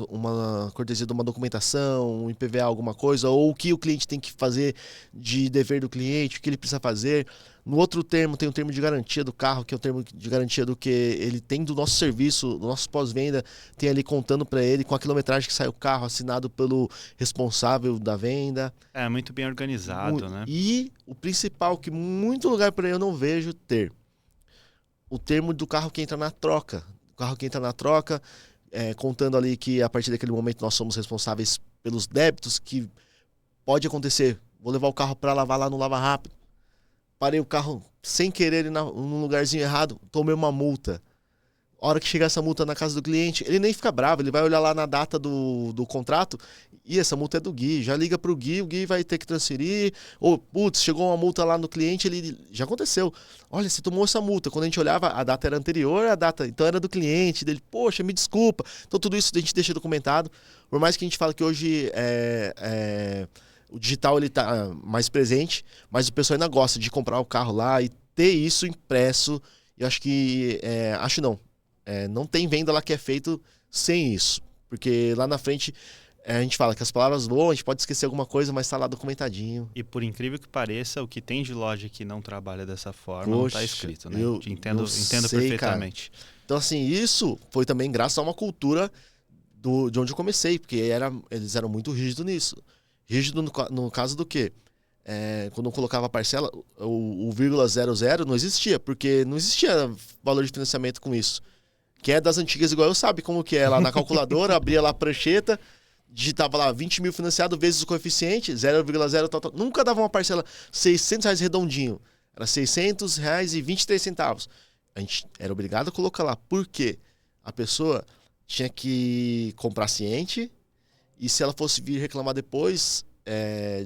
uma cortesia de uma documentação, um IPVA, alguma coisa, ou o que o cliente tem que fazer de dever do cliente, o que ele precisa fazer. No outro termo, tem o termo de garantia do carro, que é o termo de garantia do que ele tem do nosso serviço, do nosso pós-venda, tem ali contando para ele com a quilometragem que sai o carro, assinado pelo responsável da venda. É, muito bem organizado, né? E o principal, que muito lugar por aí eu não vejo ter, o termo do carro que entra na troca. O carro que entra na troca, contando ali que a partir daquele momento nós somos responsáveis pelos débitos, que pode acontecer. Vou levar o carro para lavar lá no Lava Rápido. Parei o carro sem querer num lugarzinho errado, tomei uma multa. A hora que chegar essa multa na casa do cliente, ele nem fica bravo, ele vai olhar lá na data do contrato, e essa multa é do Gui, já liga pro Gui, o Gui vai ter que transferir, ou, putz, chegou uma multa lá no cliente, ele já aconteceu. Olha, você tomou essa multa, quando a gente olhava, a data era anterior à data, então era do cliente, dele, poxa, me desculpa. Então tudo isso a gente deixa documentado, por mais que a gente fale que hoje o digital ele tá mais presente, mas o pessoal ainda gosta de comprar o carro lá e ter isso impresso, e acho que, não tem venda lá que é feito sem isso. Porque lá na frente a gente fala que as palavras voam, a gente pode esquecer alguma coisa, mas está lá documentadinho. E por incrível que pareça, o que tem de loja que não trabalha dessa forma não está escrito, né? Entendo perfeitamente. Cara. Então, assim, isso foi também graças a uma cultura de onde eu comecei, porque eles eram muito rígidos nisso. Rígido no caso do quê? Quando eu colocava a parcela, o 0,00 não existia, porque não existia valor de financiamento com isso. Quem é das antigas igual eu sabe como que é. Lá na calculadora, abria lá a prancheta, digitava lá 20 mil financiado vezes o coeficiente, 0,0 tal. Nunca dava uma parcela R$600 redondinho. Era R$600,23. A gente era obrigado a colocar lá. Por quê? A pessoa tinha que comprar ciente, e se ela fosse vir reclamar depois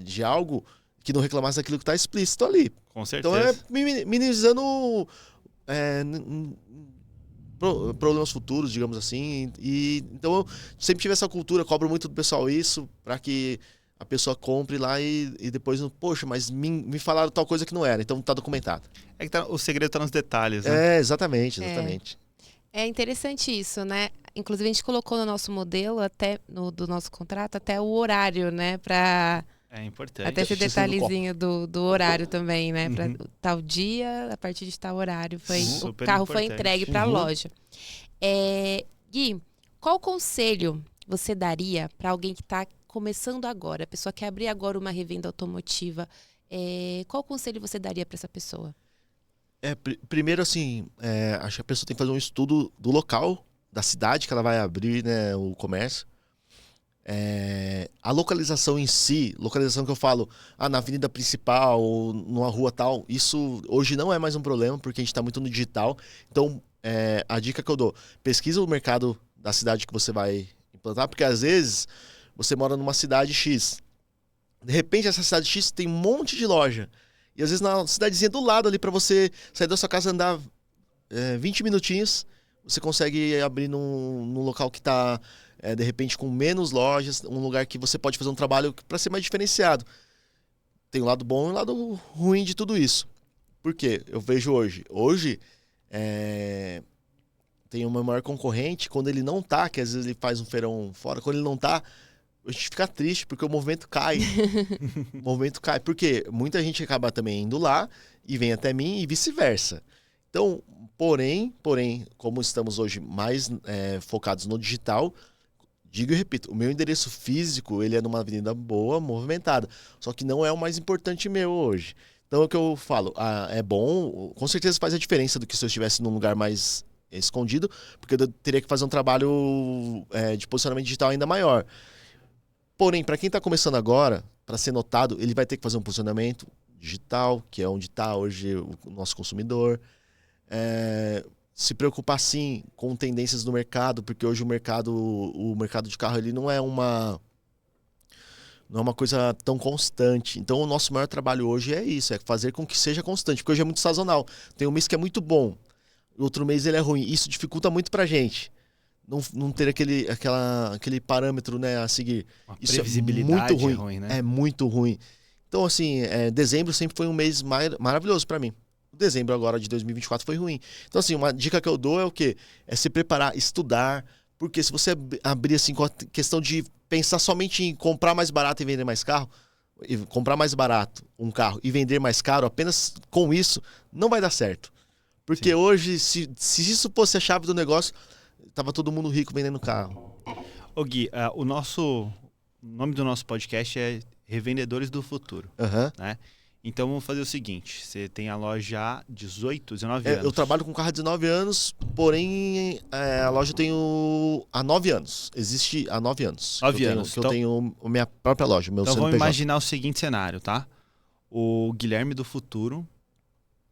de algo, que não reclamasse daquilo que está explícito ali. Com certeza. Então minimizando problemas futuros, digamos assim. E então eu sempre tive essa cultura, cobro muito do pessoal isso, para que a pessoa compre lá e depois, poxa, mas me falaram tal coisa que não era, então tá documentado. O segredo tá nos detalhes, né? Exatamente. É interessante isso, né? Inclusive a gente colocou no nosso modelo, até do nosso contrato, até o horário, né? É importante. Até esse detalhezinho do horário também, né? Para tal dia, a partir de tal horário, o carro foi entregue para a loja. Gui, qual conselho você daria para alguém que está começando agora, a pessoa quer abrir agora uma revenda automotiva? Qual conselho você daria para essa pessoa? Primeiro, assim, acho que a pessoa tem que fazer um estudo do local, da cidade que ela vai abrir, né, o comércio. A localização em si, localização que eu falo, na avenida principal, ou numa rua tal, isso hoje não é mais um problema, porque a gente está muito no digital. Então, a dica que eu dou, pesquisa o mercado da cidade que você vai implantar, porque às vezes você mora numa cidade X. De repente, essa cidade X tem um monte de loja. E às vezes na cidadezinha do lado ali, para você sair da sua casa e andar 20 minutinhos, você consegue abrir num local que está, de repente, com menos lojas, um lugar que você pode fazer um trabalho para ser mais diferenciado. Tem o lado bom e o lado ruim de tudo isso. Por quê? Eu vejo hoje tem uma maior concorrente, quando ele não tá, que às vezes ele faz um feirão fora, quando ele não tá, a gente fica triste, porque o movimento cai. O movimento cai. Porque muita gente acaba também indo lá e vem até mim e vice-versa. Então, porém, como estamos hoje mais focados no digital, digo e repito, o meu endereço físico, ele é numa avenida boa, movimentada. Só que não é o mais importante meu hoje. Então, é o que eu falo, é bom, com certeza faz a diferença do que se eu estivesse num lugar mais escondido, porque eu teria que fazer um trabalho de posicionamento digital ainda maior. Porém, para quem está começando agora, para ser notado, ele vai ter que fazer um posicionamento digital, que é onde está hoje o nosso consumidor. Se preocupar, sim, com tendências do mercado, porque hoje o mercado de carro ele não é uma coisa tão constante. Então, o nosso maior trabalho hoje é isso, é fazer com que seja constante, porque hoje é muito sazonal. Tem um mês que é muito bom, outro mês ele é ruim. Isso dificulta muito para a gente. Não ter aquele parâmetro, né, a seguir. Isso previsibilidade é muito ruim. É ruim, né? É muito ruim. Então, assim, dezembro sempre foi um mês maravilhoso para mim. O dezembro agora de 2024 foi ruim. Então, assim, uma dica que eu dou é o quê? É se preparar, estudar, Porque se você abrir assim com a questão de pensar somente em comprar mais barato e vender mais carro, e comprar mais barato um carro e vender mais caro, apenas com isso, não vai dar certo. Porque hoje, se isso fosse a chave do negócio, tava todo mundo rico vendendo carro. Ô Gui, o nome do nosso podcast é Revendedores do Futuro, né? Então vamos fazer o seguinte, você tem a loja há 19 anos. Eu trabalho com carro há 19 anos, porém a loja eu tenho há 9 anos. Existe há 9 anos. 9 anos. Eu tenho a minha própria loja, meu CNPJ. Então vamos imaginar o seguinte cenário, tá? O Guilherme do futuro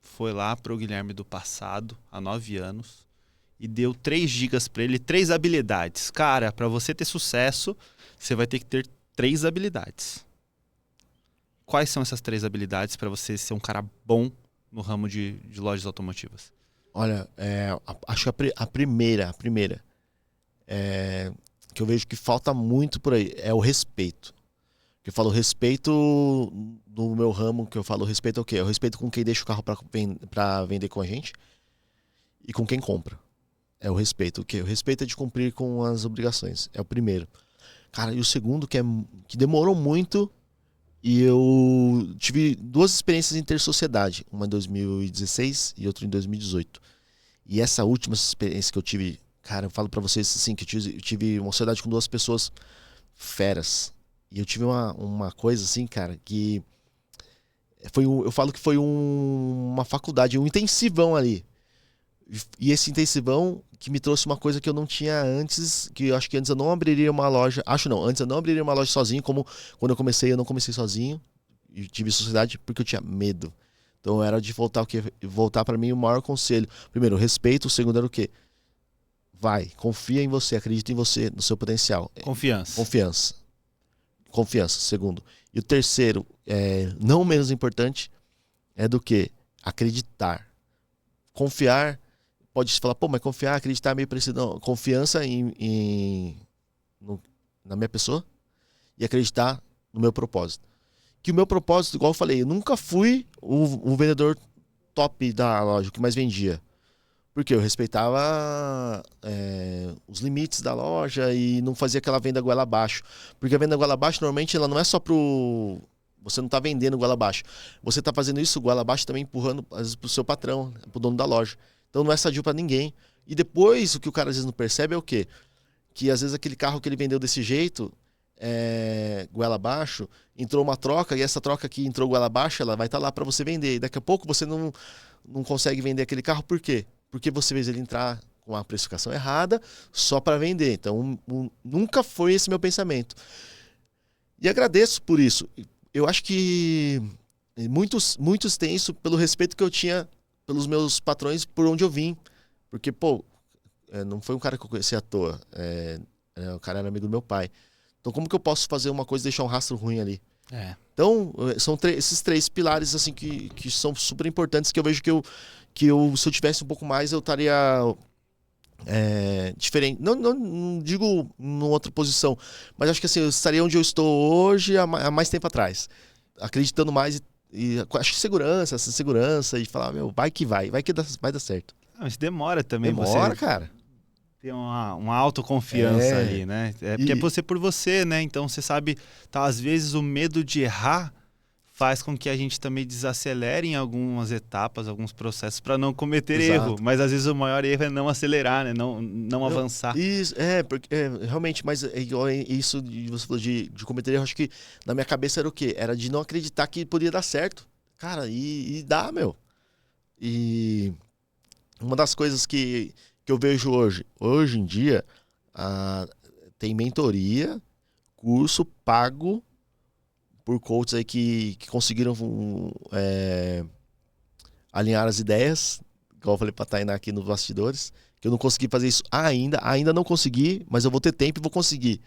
foi lá pro Guilherme do passado, há 9 anos, e deu 3 dicas para ele, 3 habilidades. Cara, para você ter sucesso, você vai ter que ter 3 habilidades. Quais são essas 3 habilidades para você ser um cara bom no ramo de lojas automotivas? Olha, acho que a primeira que eu vejo que falta muito por aí é o respeito. Que eu falo respeito no meu ramo, que eu falo respeito é o quê? É o respeito com quem deixa o carro para vender com a gente e com quem compra. É o respeito. O quê? O respeito é de cumprir com as obrigações. É o primeiro. Cara, e o segundo que demorou muito. E eu tive 2 experiências intersociedade, uma em 2016 e outra em 2018. E essa última experiência que eu tive, cara, eu falo pra vocês assim, que eu tive uma sociedade com 2 pessoas feras. E eu tive uma coisa assim, cara, que eu falo que foi uma faculdade, um intensivão ali. E esse intensivão que me trouxe uma coisa que eu não tinha antes, que eu acho que antes eu não abriria uma loja, antes eu não abriria uma loja sozinho, como quando eu não comecei sozinho, e tive sociedade porque eu tinha medo. Então era de voltar para mim o maior conselho. Primeiro, respeito, o segundo era o quê? Confia em você, acredita em você, no seu potencial. Confiança, segundo. E o terceiro, não menos importante, é do que? Acreditar. Confiar. Pode se falar, mas confiar, acreditar é meio parecido. Não, confiança na minha pessoa e acreditar no meu propósito. Que o meu propósito, igual eu falei, eu nunca fui o vendedor top da loja, o que mais vendia. Porque eu respeitava os limites da loja e não fazia aquela venda goela abaixo. Porque a venda goela abaixo, normalmente, ela não é só pro... Você não está vendendo goela abaixo. Você está fazendo isso goela abaixo também empurrando, às vezes, pro seu patrão, pro dono da loja. Então não é sadio para ninguém. E depois, o que o cara às vezes não percebe é o quê? Que às vezes aquele carro que ele vendeu desse jeito, goela abaixo, entrou uma troca, e essa troca que entrou goela abaixo, ela vai estar lá para você vender. E daqui a pouco você não consegue vender aquele carro, por quê? Porque você fez ele entrar com a precificação errada só para vender. Então nunca foi esse meu pensamento. E agradeço por isso. Eu acho que muitos têm isso pelo respeito que eu tinha pelos meus patrões por onde eu vim. Porque, não foi um cara que eu conheci à toa. O cara era amigo do meu pai. Então, como que eu posso fazer uma coisa e deixar um rastro ruim ali? Então, são esses 3 pilares assim que são super importantes, que eu vejo que se eu tivesse um pouco mais, eu estaria diferente. Não digo em outra posição, mas acho que assim, eu estaria onde eu estou hoje há mais tempo atrás. Acreditando mais e acho que essa segurança e falar, vai que vai dar certo. Mas demora também. Demora, cara. Ter uma autoconfiança ali, né? Porque é você por você, né? Então você sabe, às vezes o medo de errar faz com que a gente também desacelere em algumas etapas, alguns processos para não cometer erro. Mas às vezes o maior erro é não acelerar, né? Não avançar. Isso, porque realmente, mas isso você falou de cometer erro, acho que na minha cabeça era o quê? Era de não acreditar que podia dar certo. Cara, e dá, meu. E uma das coisas que eu vejo hoje em dia, tem mentoria, curso pago por coaches aí que conseguiram alinhar as ideias, igual eu falei pra Tainá aqui nos bastidores, que eu não consegui fazer isso ainda não consegui, mas eu vou ter tempo e vou conseguir.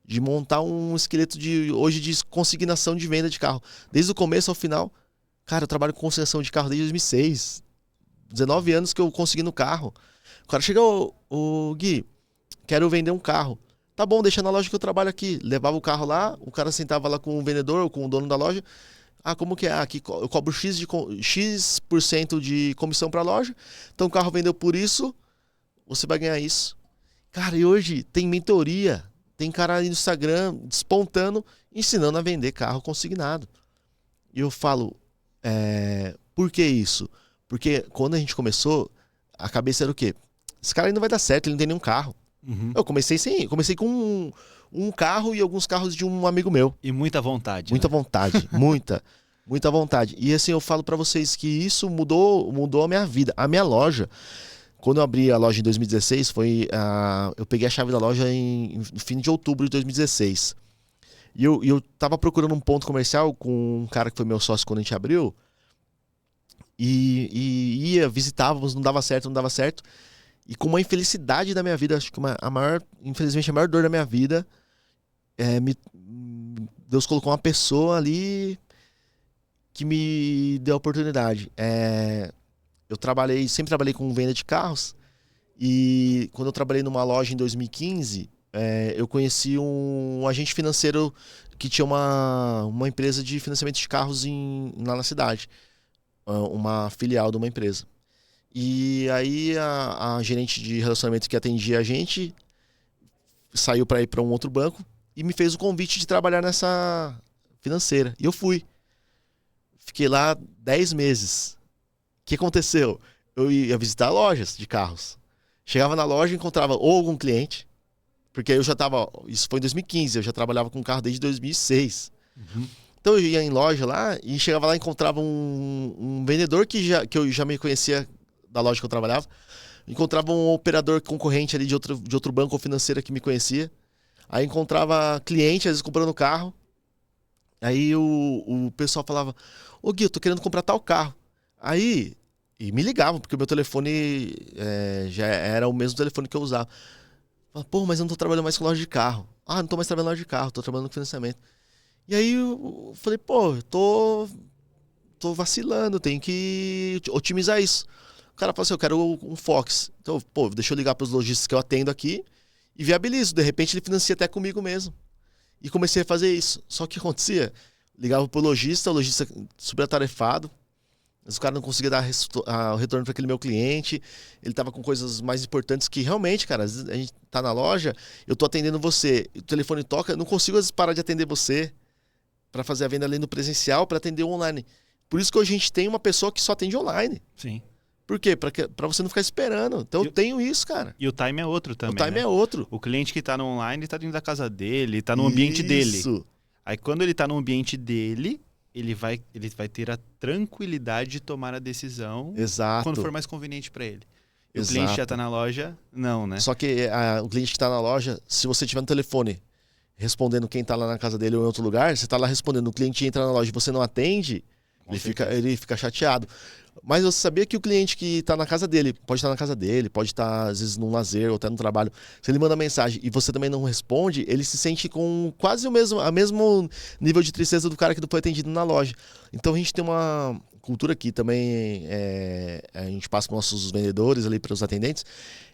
De montar um esqueleto hoje de consignação de venda de carro. Desde o começo ao final, cara, eu trabalho com consignação de carro desde 2006. 19 anos que eu consegui no carro. O cara chega, ô Gui, quero vender um carro. Tá bom, deixa na loja que eu trabalho aqui. Levava o carro lá, o cara sentava lá com o vendedor ou com o dono da loja. Como que é? Aqui eu cobro X% de comissão para a loja. Então o carro vendeu por isso, você vai ganhar isso. Cara, e hoje tem mentoria, tem cara aí no Instagram despontando, ensinando a vender carro consignado. E eu falo, por que isso? Porque quando a gente começou, a cabeça era o quê? Esse cara aí não vai dar certo, ele não tem nenhum carro. Eu comecei com um carro e alguns carros de um amigo meu. E muita vontade. Muita vontade, muita vontade. E assim, eu falo pra vocês que isso mudou a minha vida. A minha loja, quando eu abri a loja em 2016, eu peguei a chave da loja no fim de outubro de 2016. E eu tava procurando um ponto comercial com um cara que foi meu sócio quando a gente abriu. E visitávamos, não dava certo. E com uma infelicidade da minha vida, acho que infelizmente a maior dor da minha vida, Deus colocou uma pessoa ali que me deu a oportunidade. Eu sempre trabalhei com venda de carros, e quando eu trabalhei numa loja em 2015, eu conheci um agente financeiro que tinha uma empresa de financiamento de carros lá na cidade, uma filial de uma empresa. E aí a gerente de relacionamento que atendia a gente saiu para ir para um outro banco e me fez o convite de trabalhar nessa financeira. E eu fui. Fiquei lá 10 meses. O que aconteceu? Eu ia visitar lojas de carros. Chegava na loja e encontrava ou algum cliente, porque eu já estava... Isso foi em 2015, eu já trabalhava com carro desde 2006. Então eu ia em loja lá e chegava lá e encontrava um vendedor que eu já me conhecia da loja que eu trabalhava. Encontrava um operador concorrente ali de outro banco ou financeira que me conhecia. Aí encontrava cliente, às vezes comprando carro. Aí o pessoal falava, ô Gui, eu tô querendo comprar tal carro. Aí, e me ligavam, porque o meu telefone já era o mesmo telefone que eu usava. Falava, pô, mas eu não tô trabalhando mais com loja de carro. Ah, não tô mais trabalhando em loja de carro, tô trabalhando com financiamento. E aí eu falei, pô, eu tô vacilando, tenho que otimizar isso. O cara falou assim, eu quero um Fox. Então, pô, deixa eu ligar para os lojistas que eu atendo aqui e viabilizo. De repente ele financia até comigo mesmo. E comecei a fazer isso. Só que o que acontecia? Ligava pro lojista, o lojista super atarefado. Mas o cara não conseguia dar o retorno para aquele meu cliente. Ele tava com coisas mais importantes que realmente, cara, às vezes a gente tá na loja, eu tô atendendo você, o telefone toca, eu não consigo às vezes parar de atender você para fazer a venda além do presencial, para atender o online. Por isso que hoje a gente tem uma pessoa que só atende online. Sim. Por quê? Pra você não ficar esperando. Então eu tenho isso, cara. E o time é outro também. O time é outro. O cliente que tá no online tá dentro da casa dele, tá no ambiente dele. Isso. Aí quando ele tá no ambiente dele, ele vai ter a tranquilidade de tomar a decisão. Exato. Quando for mais conveniente para ele. E o Exato. cliente já tá na loja, não, né? Só que o cliente que tá na loja, se você tiver no telefone respondendo quem tá lá na casa dele ou em outro lugar, você tá lá respondendo, o cliente entra na loja e você não atende, ele fica chateado. Mas você sabia que o cliente que está na casa dele, pode estar na casa dele, pode estar às vezes num lazer ou até no trabalho, se ele manda mensagem e você também não responde, ele se sente com quase o mesmo nível de tristeza do cara que não foi atendido na loja. Então a gente tem uma cultura aqui também, a gente passa para os nossos vendedores ali, para os atendentes,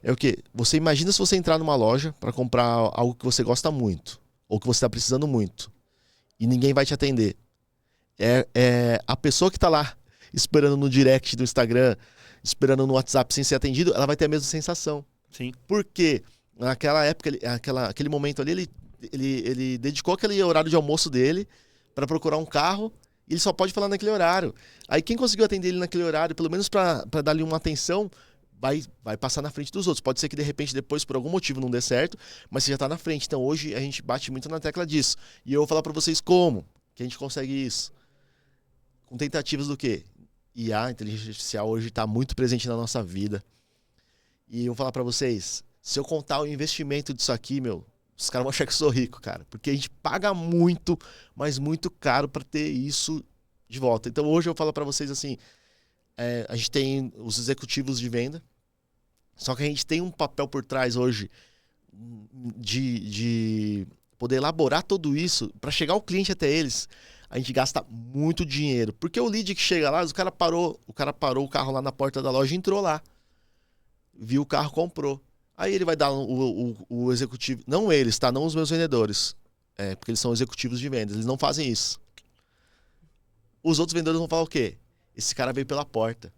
é o quê? Você imagina se você entrar numa loja para comprar algo que você gosta muito, ou que você está precisando muito, e ninguém vai te atender. A pessoa que está lá esperando no direct do Instagram, esperando no WhatsApp sem ser atendido, ela vai ter a mesma sensação. Sim. Porque naquela época, aquele momento ali, ele dedicou aquele horário de almoço dele para procurar um carro e ele só pode falar naquele horário. Aí quem conseguiu atender ele naquele horário, pelo menos para dar-lhe uma atenção, vai passar na frente dos outros. Pode ser que de repente depois, por algum motivo, não dê certo, mas você já está na frente. Então hoje a gente bate muito na tecla disso. E eu vou falar para vocês como que a gente consegue isso. Com tentativas do quê? A inteligência artificial hoje está muito presente na nossa vida. E eu vou falar para vocês, se eu contar o investimento disso aqui, os caras vão achar que eu sou rico, cara. Porque a gente paga muito, mas muito caro para ter isso de volta. Então hoje eu falo para vocês assim, a gente tem os executivos de venda, só que a gente tem um papel por trás hoje de poder elaborar tudo isso para chegar o cliente até eles. A gente gasta muito dinheiro. Porque o lead que chega lá, o cara parou o carro lá na porta da loja e entrou lá. Viu o carro, comprou. Aí ele vai dar o executivo... Não eles, tá? Não os meus vendedores. Porque eles são executivos de vendas. Eles não fazem isso. Os outros vendedores vão falar o quê? Esse cara veio pela porta.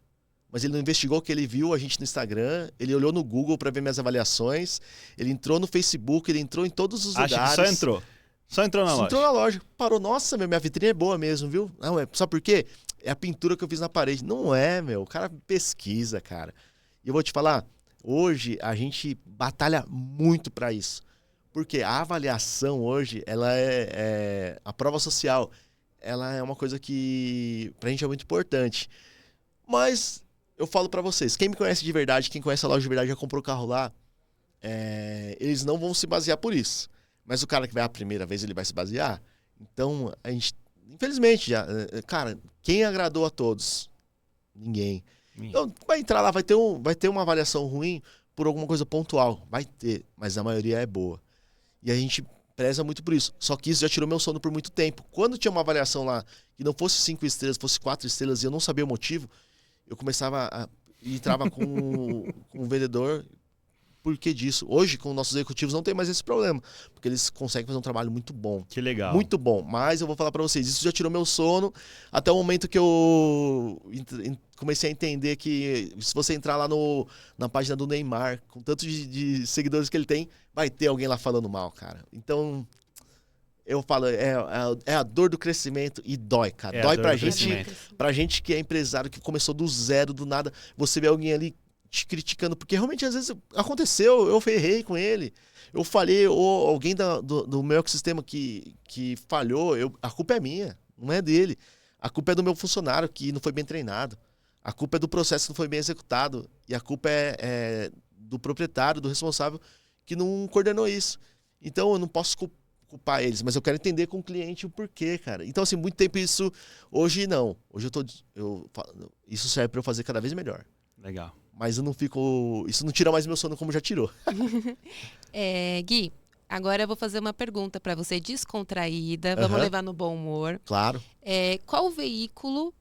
mas ele não investigou o que ele viu a gente no Instagram, ele olhou no Google para ver minhas avaliações, ele entrou no Facebook, ele entrou em todos os lugares. Acho que só entrou. Só entrou na loja. Entrou na loja. Parou, nossa, minha vitrine é boa mesmo, viu? Não, sabe por quê? É a pintura que eu fiz na parede. Não é, meu. O cara pesquisa, cara. E eu vou te falar, hoje a gente batalha muito para isso. Porque a avaliação hoje, ela a prova social, ela é uma coisa que pra gente é muito importante. Mas eu falo pra vocês, quem me conhece de verdade, quem conhece a loja de verdade, já comprou carro lá, eles não vão se basear por isso. Mas o cara que vai a primeira vez, ele vai se basear. Então, a gente, infelizmente, cara, quem agradou a todos? Ninguém. Então, vai entrar lá, vai ter uma avaliação ruim por alguma coisa pontual. Vai ter, mas a maioria é boa. E a gente preza muito por isso. Só que isso já tirou meu sono por muito tempo. Quando tinha uma avaliação lá que não fosse 5 estrelas, fosse 4 estrelas e eu não sabia o motivo, eu começava e entrava com o vendedor. Por que disso? Hoje, com nossos executivos, não tem mais esse problema. Porque eles conseguem fazer um trabalho muito bom. Que legal. Muito bom. Mas eu vou falar pra vocês, isso já tirou meu sono até o momento que eu comecei a entender que se você entrar lá na página do Neymar, com tanto de seguidores que ele tem, vai ter alguém lá falando mal, cara. Então, eu falo, é a dor do crescimento e dói, cara. Dói pra gente que é empresário, que começou do zero, do nada. Você vê alguém ali te criticando, porque realmente às vezes aconteceu, eu errei com ele, eu falhei, ou alguém do meu ecossistema que falhou, a culpa é minha, não é dele. A culpa é do meu funcionário que não foi bem treinado, a culpa é do processo que não foi bem executado, e a culpa é do proprietário, do responsável que não coordenou isso. Então eu não posso culpar eles, mas eu quero entender com o cliente o porquê, cara. Então assim, muito tempo isso, hoje não, hoje isso serve para eu fazer cada vez melhor. Legal. Mas eu não fico... Isso não tira mais meu sono como já tirou. Gui, agora eu vou fazer uma pergunta para você descontraída. Vamos levar no bom humor. Claro. Qual veículo...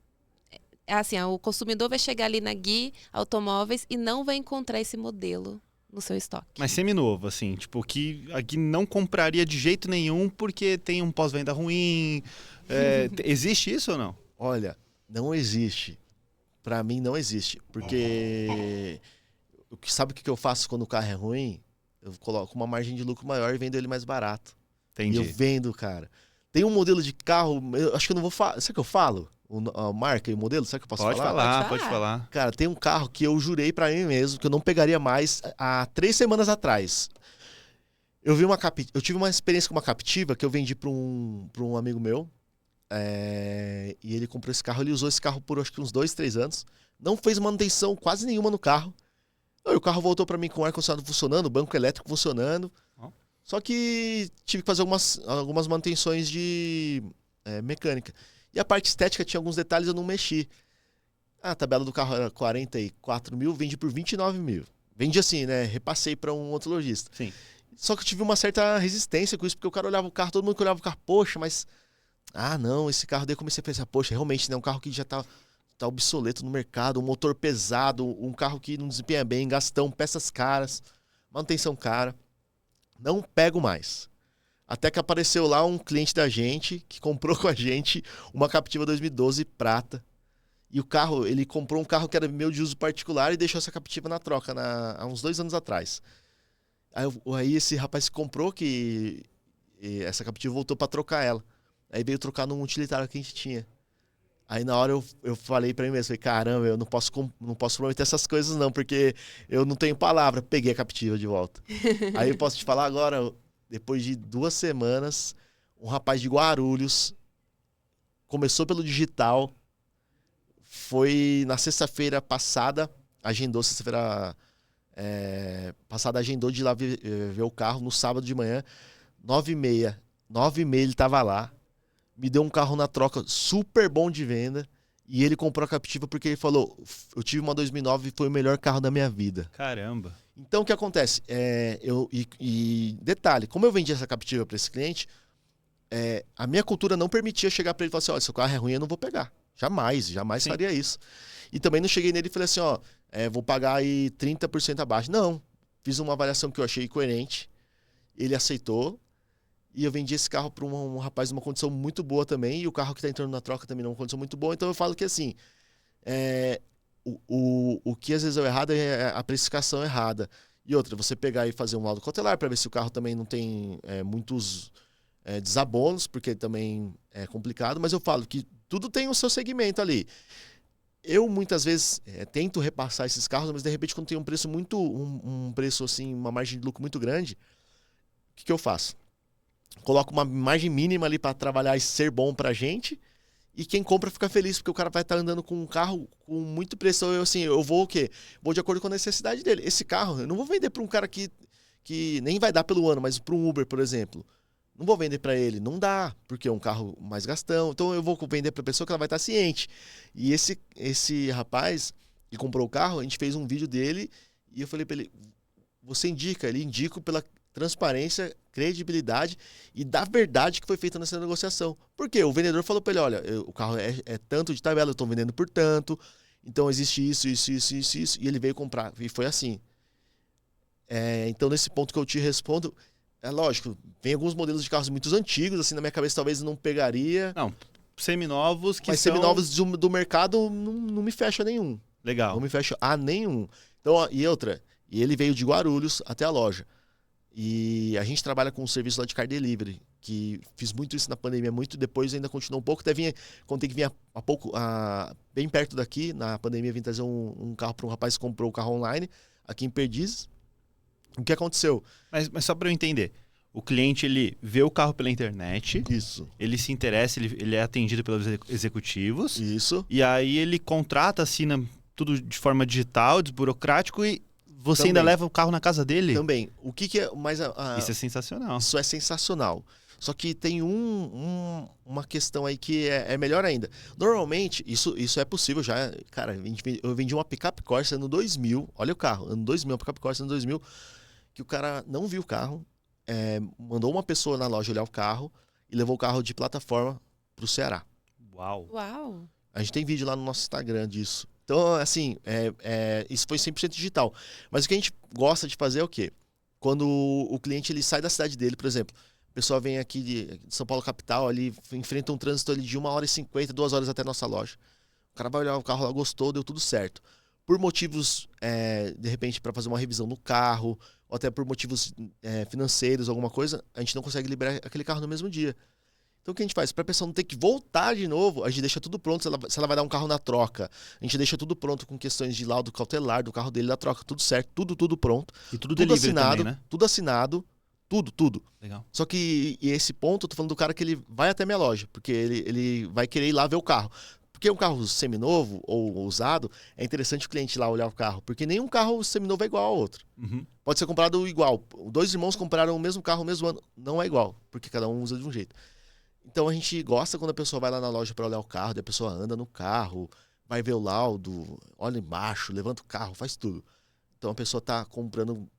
Assim, o consumidor vai chegar ali na Gui Automóveis e não vai encontrar esse modelo no seu estoque. Mas seminovo, assim, tipo, que a Gui não compraria de jeito nenhum porque tem um pós-venda ruim. Existe isso ou não? Olha, não existe. Pra mim não existe, porque sabe o que eu faço quando o carro é ruim? Eu coloco uma margem de lucro maior e vendo ele mais barato. Entendi. E eu vendo, cara. Tem um modelo de carro, eu acho que eu não vou falar. Sabe o que eu falo? A marca e o modelo, sabe o que eu posso falar? Pode falar. Cara, tem um carro que eu jurei pra mim mesmo que eu não pegaria mais há 3 semanas atrás. Eu tive uma experiência com uma Captiva que eu vendi pra um amigo meu. E ele comprou esse carro, ele usou esse carro por acho que uns 2, 3 anos, não fez manutenção quase nenhuma no carro. Aí o carro voltou para mim com o ar-condicionado funcionando, banco elétrico funcionando. Só que tive que fazer algumas manutenções de mecânica. E a parte estética tinha alguns detalhes, eu não mexi. A tabela do carro era 44 mil, vendi por 29 mil. Vendi assim, né? Repassei para um outro lojista. Sim. Só que eu tive uma certa resistência com isso, porque o cara olhava o carro, todo mundo que olhava o carro, poxa, mas... não, esse carro daí eu comecei a pensar, poxa, realmente, né, um carro que já tá obsoleto no mercado, um motor pesado, um carro que não desempenha bem, gastão, peças caras, manutenção cara. Não pego mais. Até que apareceu lá um cliente da gente, que comprou com a gente uma Captiva 2012 prata. E o carro, ele comprou um carro que era meu de uso particular e deixou essa Captiva na troca há uns 2 anos atrás. Aí esse rapaz comprou essa Captiva voltou para trocar ela. Aí veio trocar num utilitário que a gente tinha. Aí na hora eu falei pra mim mesmo, falei, caramba, eu não posso prometer essas coisas não, porque eu não tenho palavra. Peguei a Captiva de volta. Aí eu posso te falar agora, depois de 2 semanas, um rapaz de Guarulhos começou pelo digital, foi na sexta-feira passada, agendou de ir lá ver o carro no sábado de manhã, 9h30 ele tava lá. Me deu um carro na troca super bom de venda. E ele comprou a Captiva porque ele falou, eu tive uma 2009 e foi o melhor carro da minha vida. Caramba. Então o que acontece? Detalhe, como eu vendi essa Captiva para esse cliente, a minha cultura não permitia chegar para ele e falar assim, olha, seu carro é ruim, eu não vou pegar. Jamais faria isso. E também não cheguei nele e falei assim, vou pagar aí 30% abaixo. Não, fiz uma avaliação que eu achei coerente. Ele aceitou. E eu vendi esse carro para um rapaz numa condição muito boa também. E o carro que está entrando na troca também numa condição muito boa. Então eu falo que assim, o que às vezes é errado é a precificação errada. E outra, você pegar e fazer um laudo cautelar para ver se o carro também não tem muitos desabonos, porque também é complicado, mas eu falo que tudo tem o seu segmento ali. Eu muitas vezes tento repassar esses carros, mas de repente quando tem um preço um preço assim, uma margem de lucro muito grande, o que eu faço? Coloco uma margem mínima ali para trabalhar e ser bom pra gente, e quem compra fica feliz, porque o cara vai estar andando com um carro com muito preço. Eu vou o quê? Vou de acordo com a necessidade dele. Esse carro, eu não vou vender para um cara que nem vai dar pelo ano, mas para um Uber, por exemplo. Não vou vender para ele, não dá, porque é um carro mais gastão. Então eu vou vender para a pessoa que ela vai estar ciente. E esse rapaz que comprou o carro, a gente fez um vídeo dele e eu falei para ele, você indica? Ele indica pela transparência, credibilidade e da verdade que foi feita nessa negociação. Por quê? O vendedor falou para ele, olha, o carro é tanto de tabela, eu estou vendendo por tanto, então existe isso, e ele veio comprar. E foi assim. Então nesse ponto que eu te respondo, é lógico, vem alguns modelos de carros muito antigos, assim, na minha cabeça talvez não pegaria. Não, seminovos que mas são... seminovos do mercado não me fecha nenhum. Legal. Não me fecha a nenhum. Então, e ele veio de Guarulhos até a loja. E a gente trabalha com um serviço lá de car delivery, que fiz muito isso na pandemia, muito depois ainda continuou um pouco. Até quando tem que vir bem perto daqui, na pandemia, vim trazer um carro para um rapaz que comprou o carro online, aqui em Perdizes. O que aconteceu? Mas só para eu entender, o cliente ele vê o carro pela internet, isso, ele se interessa, ele é atendido pelos executivos, isso, e aí ele contrata, assina tudo de forma digital, desburocrático, e você também ainda leva o carro na casa dele? Também. O que é mais... Isso é sensacional. Isso é sensacional. Só que tem uma questão aí que é melhor ainda. Normalmente, isso é possível já. Cara, eu vendi uma picape Corsa ano 2000. Olha o carro, ano 2000, uma picape Corsa ano 2000. Que o cara não viu o carro, mandou uma pessoa na loja olhar o carro e levou o carro de plataforma pro Ceará. Uau! Uau! A gente tem vídeo lá no nosso Instagram disso. Então, assim, isso foi 100% digital. Mas o que a gente gosta de fazer é o quê? Quando o cliente ele sai da cidade dele, por exemplo, a pessoa vem aqui de São Paulo capital, ali, enfrenta um trânsito ali de 1h50, 2 horas até a nossa loja. O cara vai olhar o carro lá, gostou, deu tudo certo. Por motivos, de repente, para fazer uma revisão no carro, ou até por motivos financeiros, alguma coisa, a gente não consegue liberar aquele carro no mesmo dia. Então o que a gente faz? Para a pessoa não ter que voltar de novo, a gente deixa tudo pronto. Se ela vai dar um carro na troca, a gente deixa tudo pronto com questões de laudo cautelar do carro dele da troca, tudo certo, tudo pronto. E tudo delivery assinado, também, né? Tudo assinado, tudo. Legal. Só que esse ponto, eu tô falando do cara que ele vai até minha loja, porque ele vai querer ir lá ver o carro. Porque um carro seminovo ou usado, é interessante o cliente ir lá olhar o carro, porque nenhum carro seminovo é igual ao outro. Uhum. Pode ser comprado igual. 2 irmãos compraram o mesmo carro no mesmo ano. Não é igual, porque cada um usa de um jeito. Então a gente gosta quando a pessoa vai lá na loja para olhar o carro, daí a pessoa anda no carro, vai ver o laudo, olha embaixo, levanta o carro, faz tudo. Então a pessoa está comprando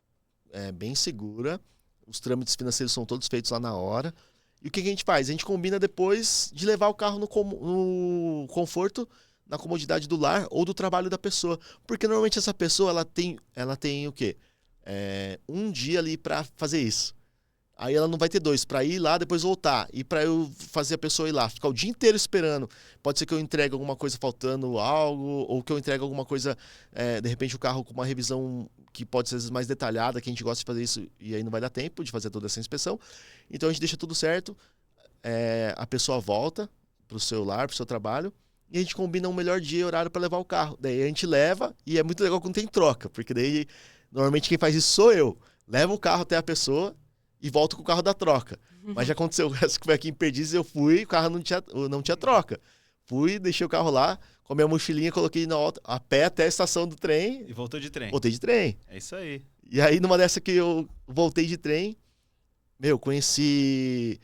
bem segura, os trâmites financeiros são todos feitos lá na hora. E o que a gente faz? A gente combina depois de levar o carro no conforto, na comodidade do lar ou do trabalho da pessoa. Porque normalmente essa pessoa ela tem o quê? Um dia ali para fazer isso. Aí ela não vai ter 2, para ir lá, depois voltar. E para eu fazer a pessoa ir lá, ficar o dia inteiro esperando. Pode ser que eu entregue alguma coisa faltando algo, ou que eu entregue alguma coisa, de repente o carro com uma revisão que pode ser mais detalhada, que a gente gosta de fazer isso, e aí não vai dar tempo de fazer toda essa inspeção. Então a gente deixa tudo certo, a pessoa volta pro seu lar, pro seu trabalho, e a gente combina um melhor dia e horário para levar o carro. Daí a gente leva, e é muito legal quando tem troca, porque daí, normalmente quem faz isso sou eu. Levo o carro até a pessoa, e volto com o carro da troca. Mas já aconteceu, que foi aqui em Perdizes, eu fui, o carro não tinha troca. Fui, deixei o carro lá, com a minha mochilinha, coloquei a pé até a estação do trem. E voltou de trem. Voltei de trem. É isso aí. E aí, numa dessa que eu voltei de trem, conheci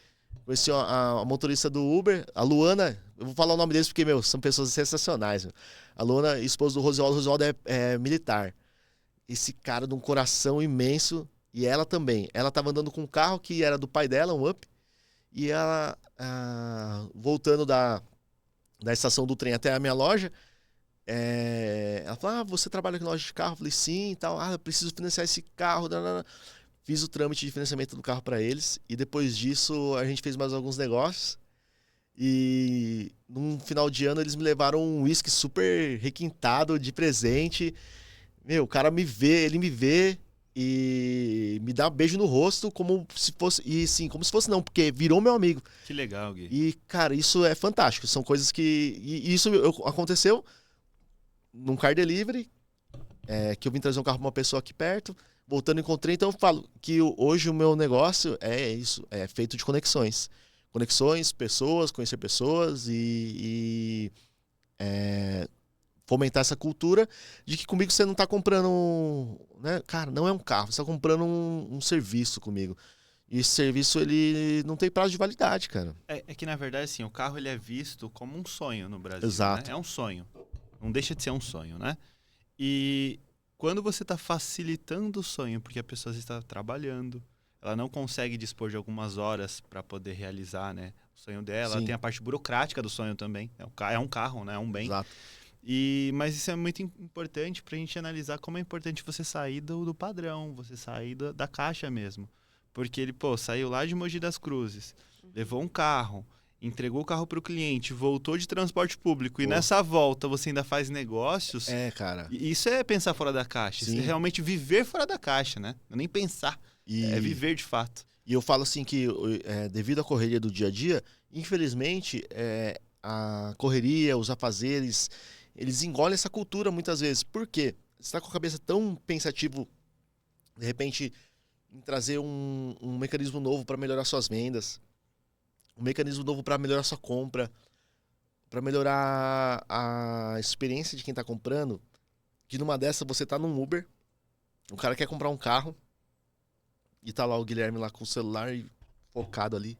a motorista do Uber, a Luana. Eu vou falar o nome deles porque, são pessoas sensacionais. A Luana, esposa do Rosivaldo. O Rosivaldo é militar. Esse cara de um coração imenso. E ela também. Ela estava andando com um carro que era do pai dela, um Up. E ela, voltando da estação do trem até a minha loja, ela falou, você trabalha com loja de carro? Eu falei, sim e tal. Eu preciso financiar esse carro. Fiz o trâmite de financiamento do carro para eles. E depois disso, a gente fez mais alguns negócios. E num final de ano eles me levaram um whisky super requintado de presente. Meu, o cara ele me vê e me dá um beijo no rosto como se fosse... E sim, como se fosse não, porque virou meu amigo. Que legal, Gui. E, cara, isso é fantástico. São coisas que... E isso aconteceu num car delivery, que eu vim trazer um carro pra uma pessoa aqui perto. Voltando, encontrei. Então, eu falo que hoje o meu negócio é isso. É feito de conexões. Conexões, pessoas, conhecer pessoas e fomentar essa cultura de que comigo você não está comprando, né? Cara, não é um carro, você está comprando um serviço comigo. E esse serviço, ele não tem prazo de validade, cara. É que, na verdade, assim, o carro ele é visto como um sonho no Brasil, Exato. né? É um sonho. Não deixa de ser um sonho, né? E quando você está facilitando o sonho, porque a pessoa está trabalhando, ela não consegue dispor de algumas horas para poder realizar, né, o sonho dela. Sim. Ela tem a parte burocrática do sonho também. É um carro, né? É um bem. Exato. Mas isso é muito importante para a gente analisar como é importante você sair do padrão, você sair da caixa mesmo. Porque ele, saiu lá de Mogi das Cruzes, levou um carro, entregou o carro para o cliente, voltou de transporte público e nessa volta você ainda faz negócios. Cara. Isso é pensar fora da caixa. Sim. Isso é realmente viver fora da caixa, né? Não é nem pensar, é viver de fato. E eu falo assim que, devido à correria do dia a dia, infelizmente, a correria, os afazeres, eles engolem essa cultura muitas vezes. Por quê? Você está com a cabeça tão pensativo, de repente, em trazer um mecanismo novo para melhorar suas vendas, um mecanismo novo para melhorar sua compra, para melhorar a experiência de quem está comprando, que numa dessa você está num Uber, o cara quer comprar um carro, e tá lá o Guilherme lá com o celular focado ali,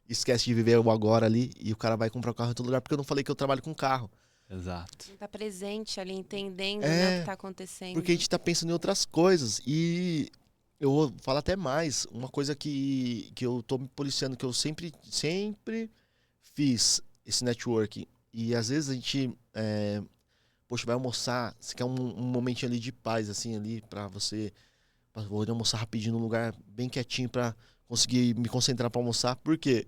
esquece de viver o agora ali, e o cara vai comprar o carro em todo lugar, porque eu não falei que eu trabalho com carro. Exato. Não tá presente ali, entendendo né, o que tá acontecendo. Porque a gente tá pensando em outras coisas. E eu vou falar até mais. Uma coisa que eu tô me policiando, que eu sempre fiz esse networking. E às vezes a gente, vai almoçar, você quer um momentinho ali de paz, assim, ali, pra você... Vou almoçar rapidinho num lugar bem quietinho pra conseguir me concentrar pra almoçar. Por quê?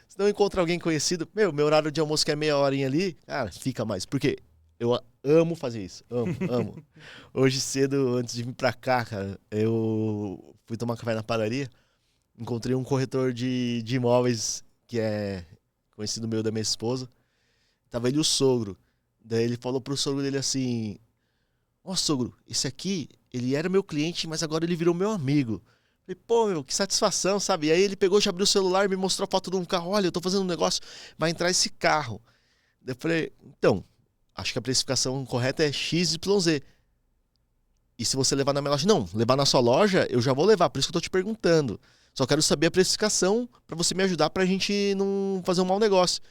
Se não encontrar alguém conhecido, meu horário de almoço que é meia horinha ali, cara, fica mais. Por quê? Eu amo fazer isso. Amo. Hoje cedo, antes de vir pra cá, cara, eu fui tomar café na padaria. Encontrei um corretor de imóveis que é conhecido meu da minha esposa. Tava ele e o sogro. Daí ele falou pro sogro dele assim: ó, sogro, esse aqui, ele era meu cliente, mas agora ele virou meu amigo. Falei, pô, meu, que satisfação, sabe? E aí ele pegou, já abriu o celular e me mostrou a foto de um carro. Olha, eu tô fazendo um negócio, vai entrar esse carro. Daí eu falei, então, acho que a precificação correta é XYZ. E se você levar na minha loja? Não, levar na sua loja, eu já vou levar, por isso que eu tô te perguntando. Só quero saber a precificação pra você me ajudar pra gente não fazer um mau negócio.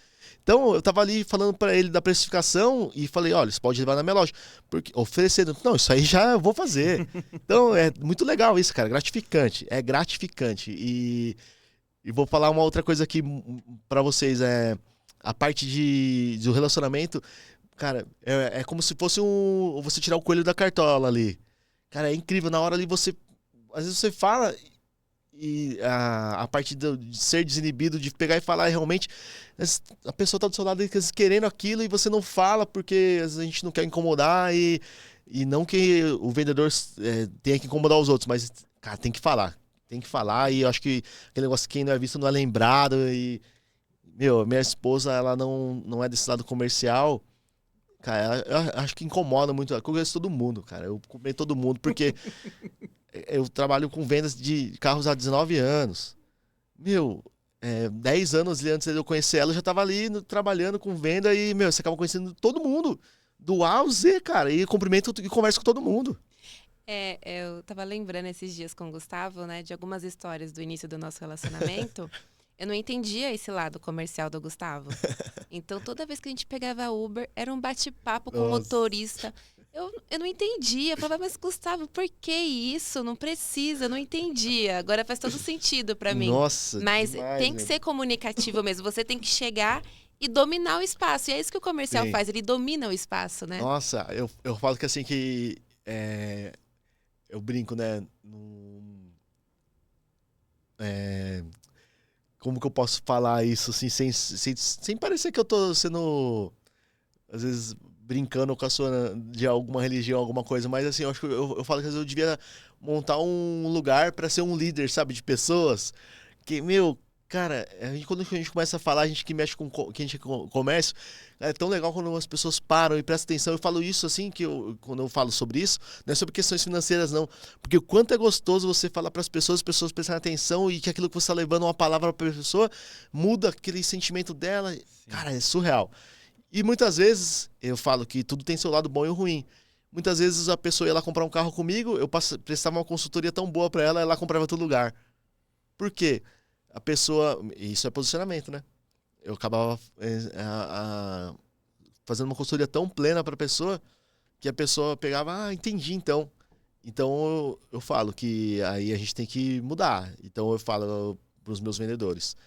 Então, eu tava ali falando pra ele da precificação e falei, olha, você pode levar na minha loja. Porque, oferecendo, não, isso aí já eu vou fazer. Então, é muito legal isso, cara, gratificante. É gratificante. E vou falar uma outra coisa aqui pra vocês, a parte do relacionamento, cara, é como se fosse você tirar o coelho da cartola ali. Cara, é incrível, na hora ali às vezes você fala... E a parte de ser desinibido, de pegar e falar realmente, a pessoa tá do seu lado querendo aquilo e você não fala porque a gente não quer incomodar e não que o vendedor tenha que incomodar os outros, mas, cara, tem que falar e eu acho que aquele negócio, quem não é visto não é lembrado e, minha esposa, ela não é desse lado comercial, cara, eu acho que incomoda muito, eu conheço todo mundo, cara, eu cumprimento todo mundo porque... Eu trabalho com vendas de carros há 19 anos. 10 anos antes de eu conhecer ela, eu já tava ali trabalhando com venda e, você acaba conhecendo todo mundo. Do A ao Z, cara. E cumprimento e converso com todo mundo. Eu tava lembrando esses dias com o Gustavo, né, de algumas histórias do início do nosso relacionamento. Eu não entendia esse lado comercial do Gustavo. Então, toda vez que a gente pegava Uber, era um bate-papo com o motorista. Eu não entendia. Eu falava, mas Gustavo, por que isso? Não precisa, não entendia. Agora faz todo sentido pra mim. Nossa, mas demais, tem que ser comunicativo mesmo. Você tem que chegar e dominar o espaço. E é isso que o comercial faz, ele domina o espaço, né? Nossa, eu falo que assim que... eu brinco, né? Como que eu posso falar isso, assim, sem parecer que eu tô sendo, às vezes, brincando com a sua, de alguma religião, alguma coisa, mas assim, eu acho que eu falo que às vezes eu devia montar um lugar pra ser um líder, sabe, de pessoas, que, meu, cara, quando a gente começa a falar, a gente que mexe que a gente com comércio, é tão legal quando as pessoas param e prestam atenção. Eu falo isso assim, quando eu falo sobre isso, não é sobre questões financeiras, não. Porque o quanto é gostoso você falar para as pessoas prestarem atenção e que aquilo que você está levando uma palavra para a pessoa muda aquele sentimento dela. Sim. Cara, é surreal. E muitas vezes, eu falo que tudo tem seu lado bom e ruim. Muitas vezes a pessoa ia lá comprar um carro comigo, eu prestava uma consultoria tão boa para ela comprava em outro lugar. Por quê? A pessoa... Isso é posicionamento, né? Eu acabava fazendo uma consultoria tão plena para a pessoa que a pessoa pegava, entendi, então. Então, eu falo que aí a gente tem que mudar. Então, eu falo para os meus vendedores.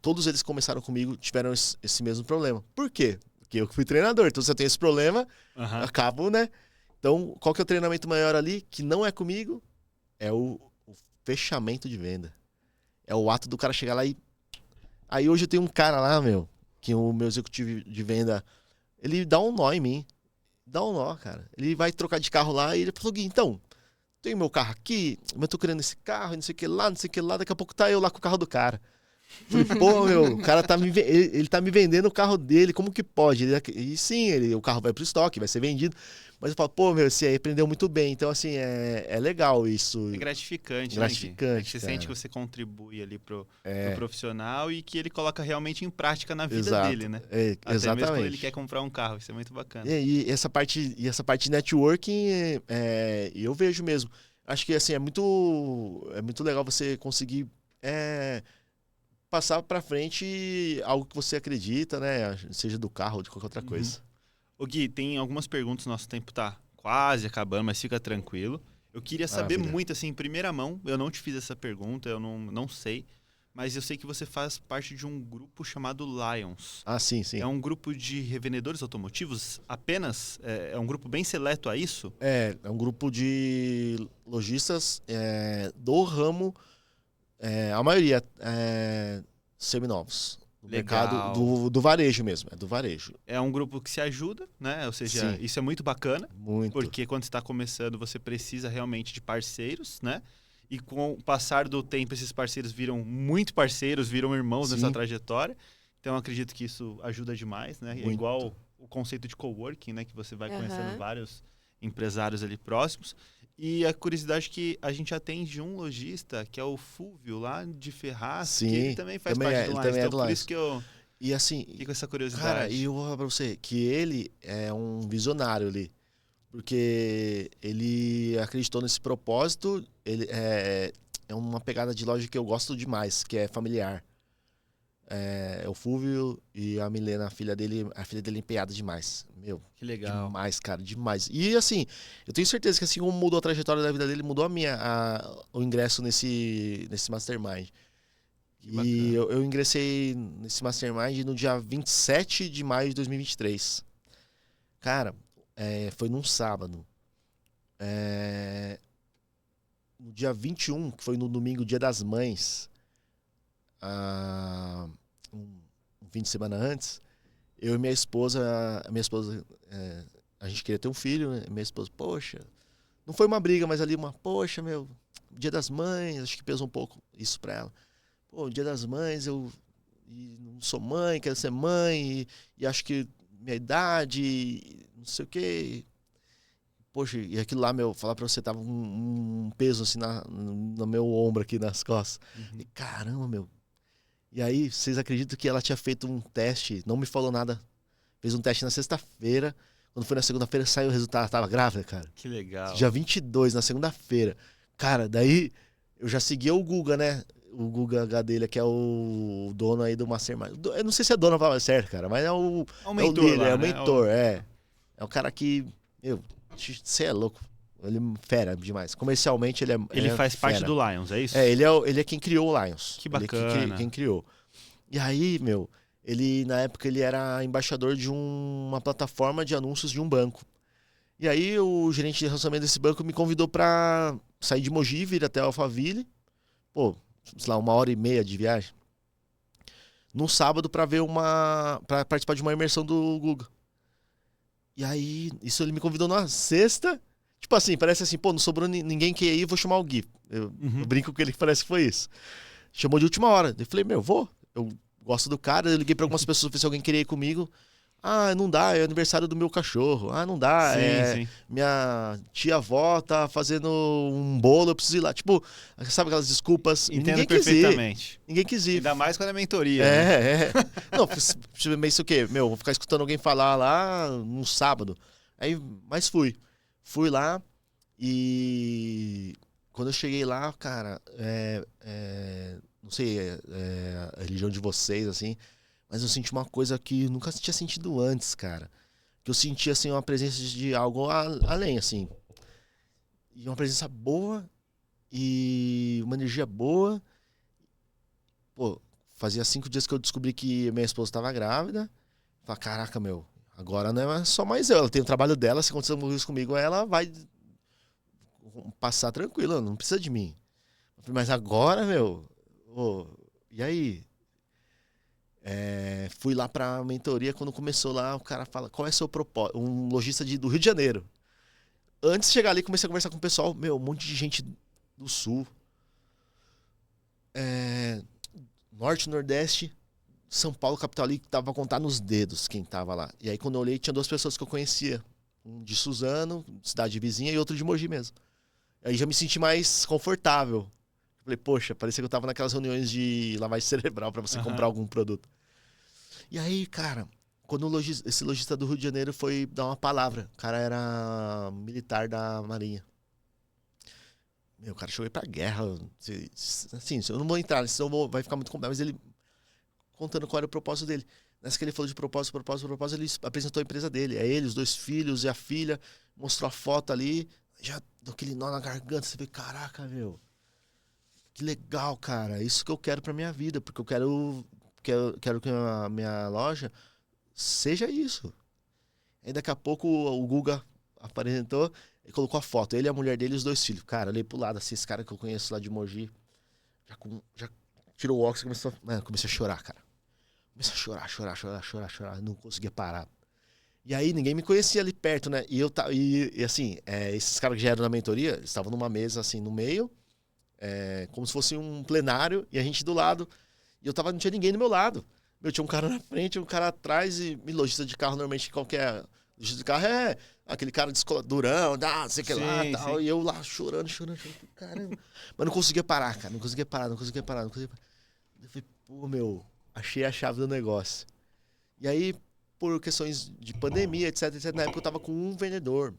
Todos eles começaram comigo, tiveram esse mesmo problema. Por quê? Porque eu fui treinador. Então, se eu tenho esse problema, acabo, né? Então, qual que é o treinamento maior ali? Que não é comigo, é o fechamento de venda. É o ato do cara chegar lá e... Aí hoje eu tenho um cara lá, que o meu executivo de venda, ele dá um nó em mim. Dá um nó, cara. Ele vai trocar de carro lá e ele falou, Gui, então, tenho meu carro aqui, mas eu tô querendo esse carro, não sei o que lá, não sei o que lá, daqui a pouco tá eu lá com o carro do cara. Falei, pô, o cara tá ele tá me vendendo o carro dele, como que pode? E sim, o carro vai pro estoque, vai ser vendido. Mas eu falo, pô, você aí aprendeu muito bem. Então, assim, é legal isso. É gratificante, gratificante, né? Você sente que você contribui ali pro profissional e que ele coloca realmente em prática na vida dele, né? Até exatamente. mesmo quando ele quer comprar um carro, isso é muito bacana. E essa parte de networking, eu vejo mesmo. Acho que, assim, é muito legal você conseguir passar pra frente algo que você acredita, né? Seja do carro ou de qualquer outra coisa. Ô Gui, tem algumas perguntas, nosso tempo tá quase acabando, mas fica tranquilo. Eu queria saber muito, assim, em primeira mão, eu não te fiz essa pergunta, eu não sei, mas eu sei que você faz parte de um grupo chamado Lions. Ah, sim, sim. É um grupo de revendedores automotivos apenas? É um grupo bem seleto a isso? É um grupo de lojistas do ramo, a maioria seminovos. Mercado do varejo mesmo, do varejo. É um grupo que se ajuda, né? Ou seja, isso é muito bacana. Muito. Porque quando você está começando, você precisa realmente de parceiros, né? E com o passar do tempo, esses parceiros viram muito parceiros, viram irmãos nessa trajetória. Então, eu acredito que isso ajuda demais, né? É igual o conceito de coworking, né? Que você vai conhecendo vários empresários ali próximos. E a curiosidade que a gente atende um lojista, que é o Fúvio, lá de Ferraz, que ele também faz parte do Lions. Então, por isso que eu fico com essa curiosidade. Cara, e eu vou falar pra você que ele é um visionário ali. Porque ele acreditou nesse propósito. Ele é uma pegada de loja que eu gosto demais, que é familiar. O Fúvio e a Milena, a filha dele é empenhada demais. Meu, que legal. Demais, cara, demais. E assim, eu tenho certeza que assim como mudou a trajetória da vida dele, mudou o ingresso nesse Mastermind. E eu ingressei nesse Mastermind no dia 27 de maio de 2023. Cara, foi num sábado. No dia 21, que foi no domingo, Dia das Mães, um fim de semana antes, eu e minha esposa, a gente queria ter um filho, né? Minha esposa, poxa, não foi uma briga, mas ali poxa, Dia das Mães, acho que pesou um pouco isso pra ela. Pô, Dia das Mães, eu não sou mãe, quero ser mãe, e acho que minha idade, não sei o quê. Poxa, e aquilo lá, falar pra você, tava um peso assim no meu ombro aqui, nas costas. E caramba, E aí, vocês acreditam que ela tinha feito um teste, não me falou nada, fez um teste na sexta-feira, quando foi na segunda-feira saiu o resultado, ela tava grávida, cara. Que legal. Dia 22, na segunda-feira. Cara, daí eu já seguia o Guga, né? O Guga Gadelha, que é o dono aí do Mastermind. Eu não sei se é dono a palavra certa, cara, mas é o mentor líder, lá, é o né? mentor, É o cara que, você é louco. Ele fera demais. Comercialmente, ele faz fera. parte do Lions, é isso? Ele é quem criou o Lions. Que bacana. Ele quem criou. E aí, ele, na época, ele era embaixador de uma plataforma de anúncios de um banco. E aí, o gerente de relacionamento desse banco me convidou pra sair de Mogi, vir até Alphaville. Pô, sei lá, 1h30 de viagem, num sábado para participar de uma imersão do Guga. E aí, isso ele me convidou na sexta. Tipo assim, parece assim, pô, não sobrou ninguém que ir, vou chamar o Gui. Eu brinco com ele que parece que foi isso. Chamou de última hora. Eu falei, vou. Eu gosto do cara. Eu liguei pra algumas pessoas, se alguém queria ir comigo. Ah, não dá, é aniversário do meu cachorro. Ah, não dá, Sim. minha tia-avó tá fazendo um bolo, eu preciso ir lá. Tipo, sabe aquelas desculpas? Entendo Ninguém perfeitamente. Ninguém quis ir. Ainda mais quando é mentoria. Né? Não, isso o quê? Vou ficar escutando alguém falar lá num sábado. Aí, mas fui. Fui lá e quando eu cheguei lá, cara, não sei a religião de vocês, assim, mas eu senti uma coisa que eu nunca tinha sentido antes, cara. Que eu senti, assim, uma presença de algo além, assim. E uma presença boa e uma energia boa. Pô, fazia 5 dias que eu descobri que minha esposa estava grávida. Falei, caraca, agora não é só mais eu. Ela tem o trabalho dela, se acontecer alguma coisa comigo, ela vai passar tranquila, não precisa de mim. Mas agora, e aí? Fui lá pra mentoria, quando começou lá, o cara fala, qual é o seu propósito? Um lojista do Rio de Janeiro. Antes de chegar ali, comecei a conversar com o pessoal, um monte de gente do Sul. Norte, Nordeste, São Paulo, capital ali, que tava pra contar nos dedos quem tava lá. E aí, quando eu olhei, tinha 2 pessoas que eu conhecia. Um de Suzano, cidade vizinha, e outro de Mogi mesmo. Aí já me senti mais confortável. Falei, poxa, parecia que eu tava naquelas reuniões de lavagem cerebral pra você comprar algum produto. E aí, cara, quando esse lojista do Rio de Janeiro foi dar uma palavra, o cara era militar da Marinha. O cara chegou pra guerra. Assim, eu não vou entrar, senão vai ficar muito complicado, mas ele contando qual era o propósito dele. Nessa que ele falou de propósito, ele apresentou a empresa dele. É ele, os 2 filhos e a filha, mostrou a foto ali, já deu aquele nó na garganta, você vê, caraca, que legal, cara, isso que eu quero pra minha vida, porque eu quero que a minha loja seja isso. Aí daqui a pouco o Guga apresentou e colocou a foto, ele, a mulher dele e os 2 filhos. Cara, olhei pro lado, assim, esse cara que eu conheço lá de Mogi, já tirou o óculos e comecei a chorar, cara. Comecei a chorar, não conseguia parar. E aí ninguém me conhecia ali perto, né? E assim, esses caras que já eram na mentoria, eles estavam numa mesa assim no meio, como se fosse um plenário, e a gente do lado. E não tinha ninguém do meu lado. Tinha um cara na frente, um cara atrás, e lojista de carro, normalmente qualquer lojista de carro é aquele cara durão, não sei o que lá e tal. Sim. E eu lá chorando, caramba. Mas não conseguia parar, cara, não conseguia parar. Eu falei, pô, achei a chave do negócio. E aí, por questões de pandemia, etc, na época eu tava com um vendedor.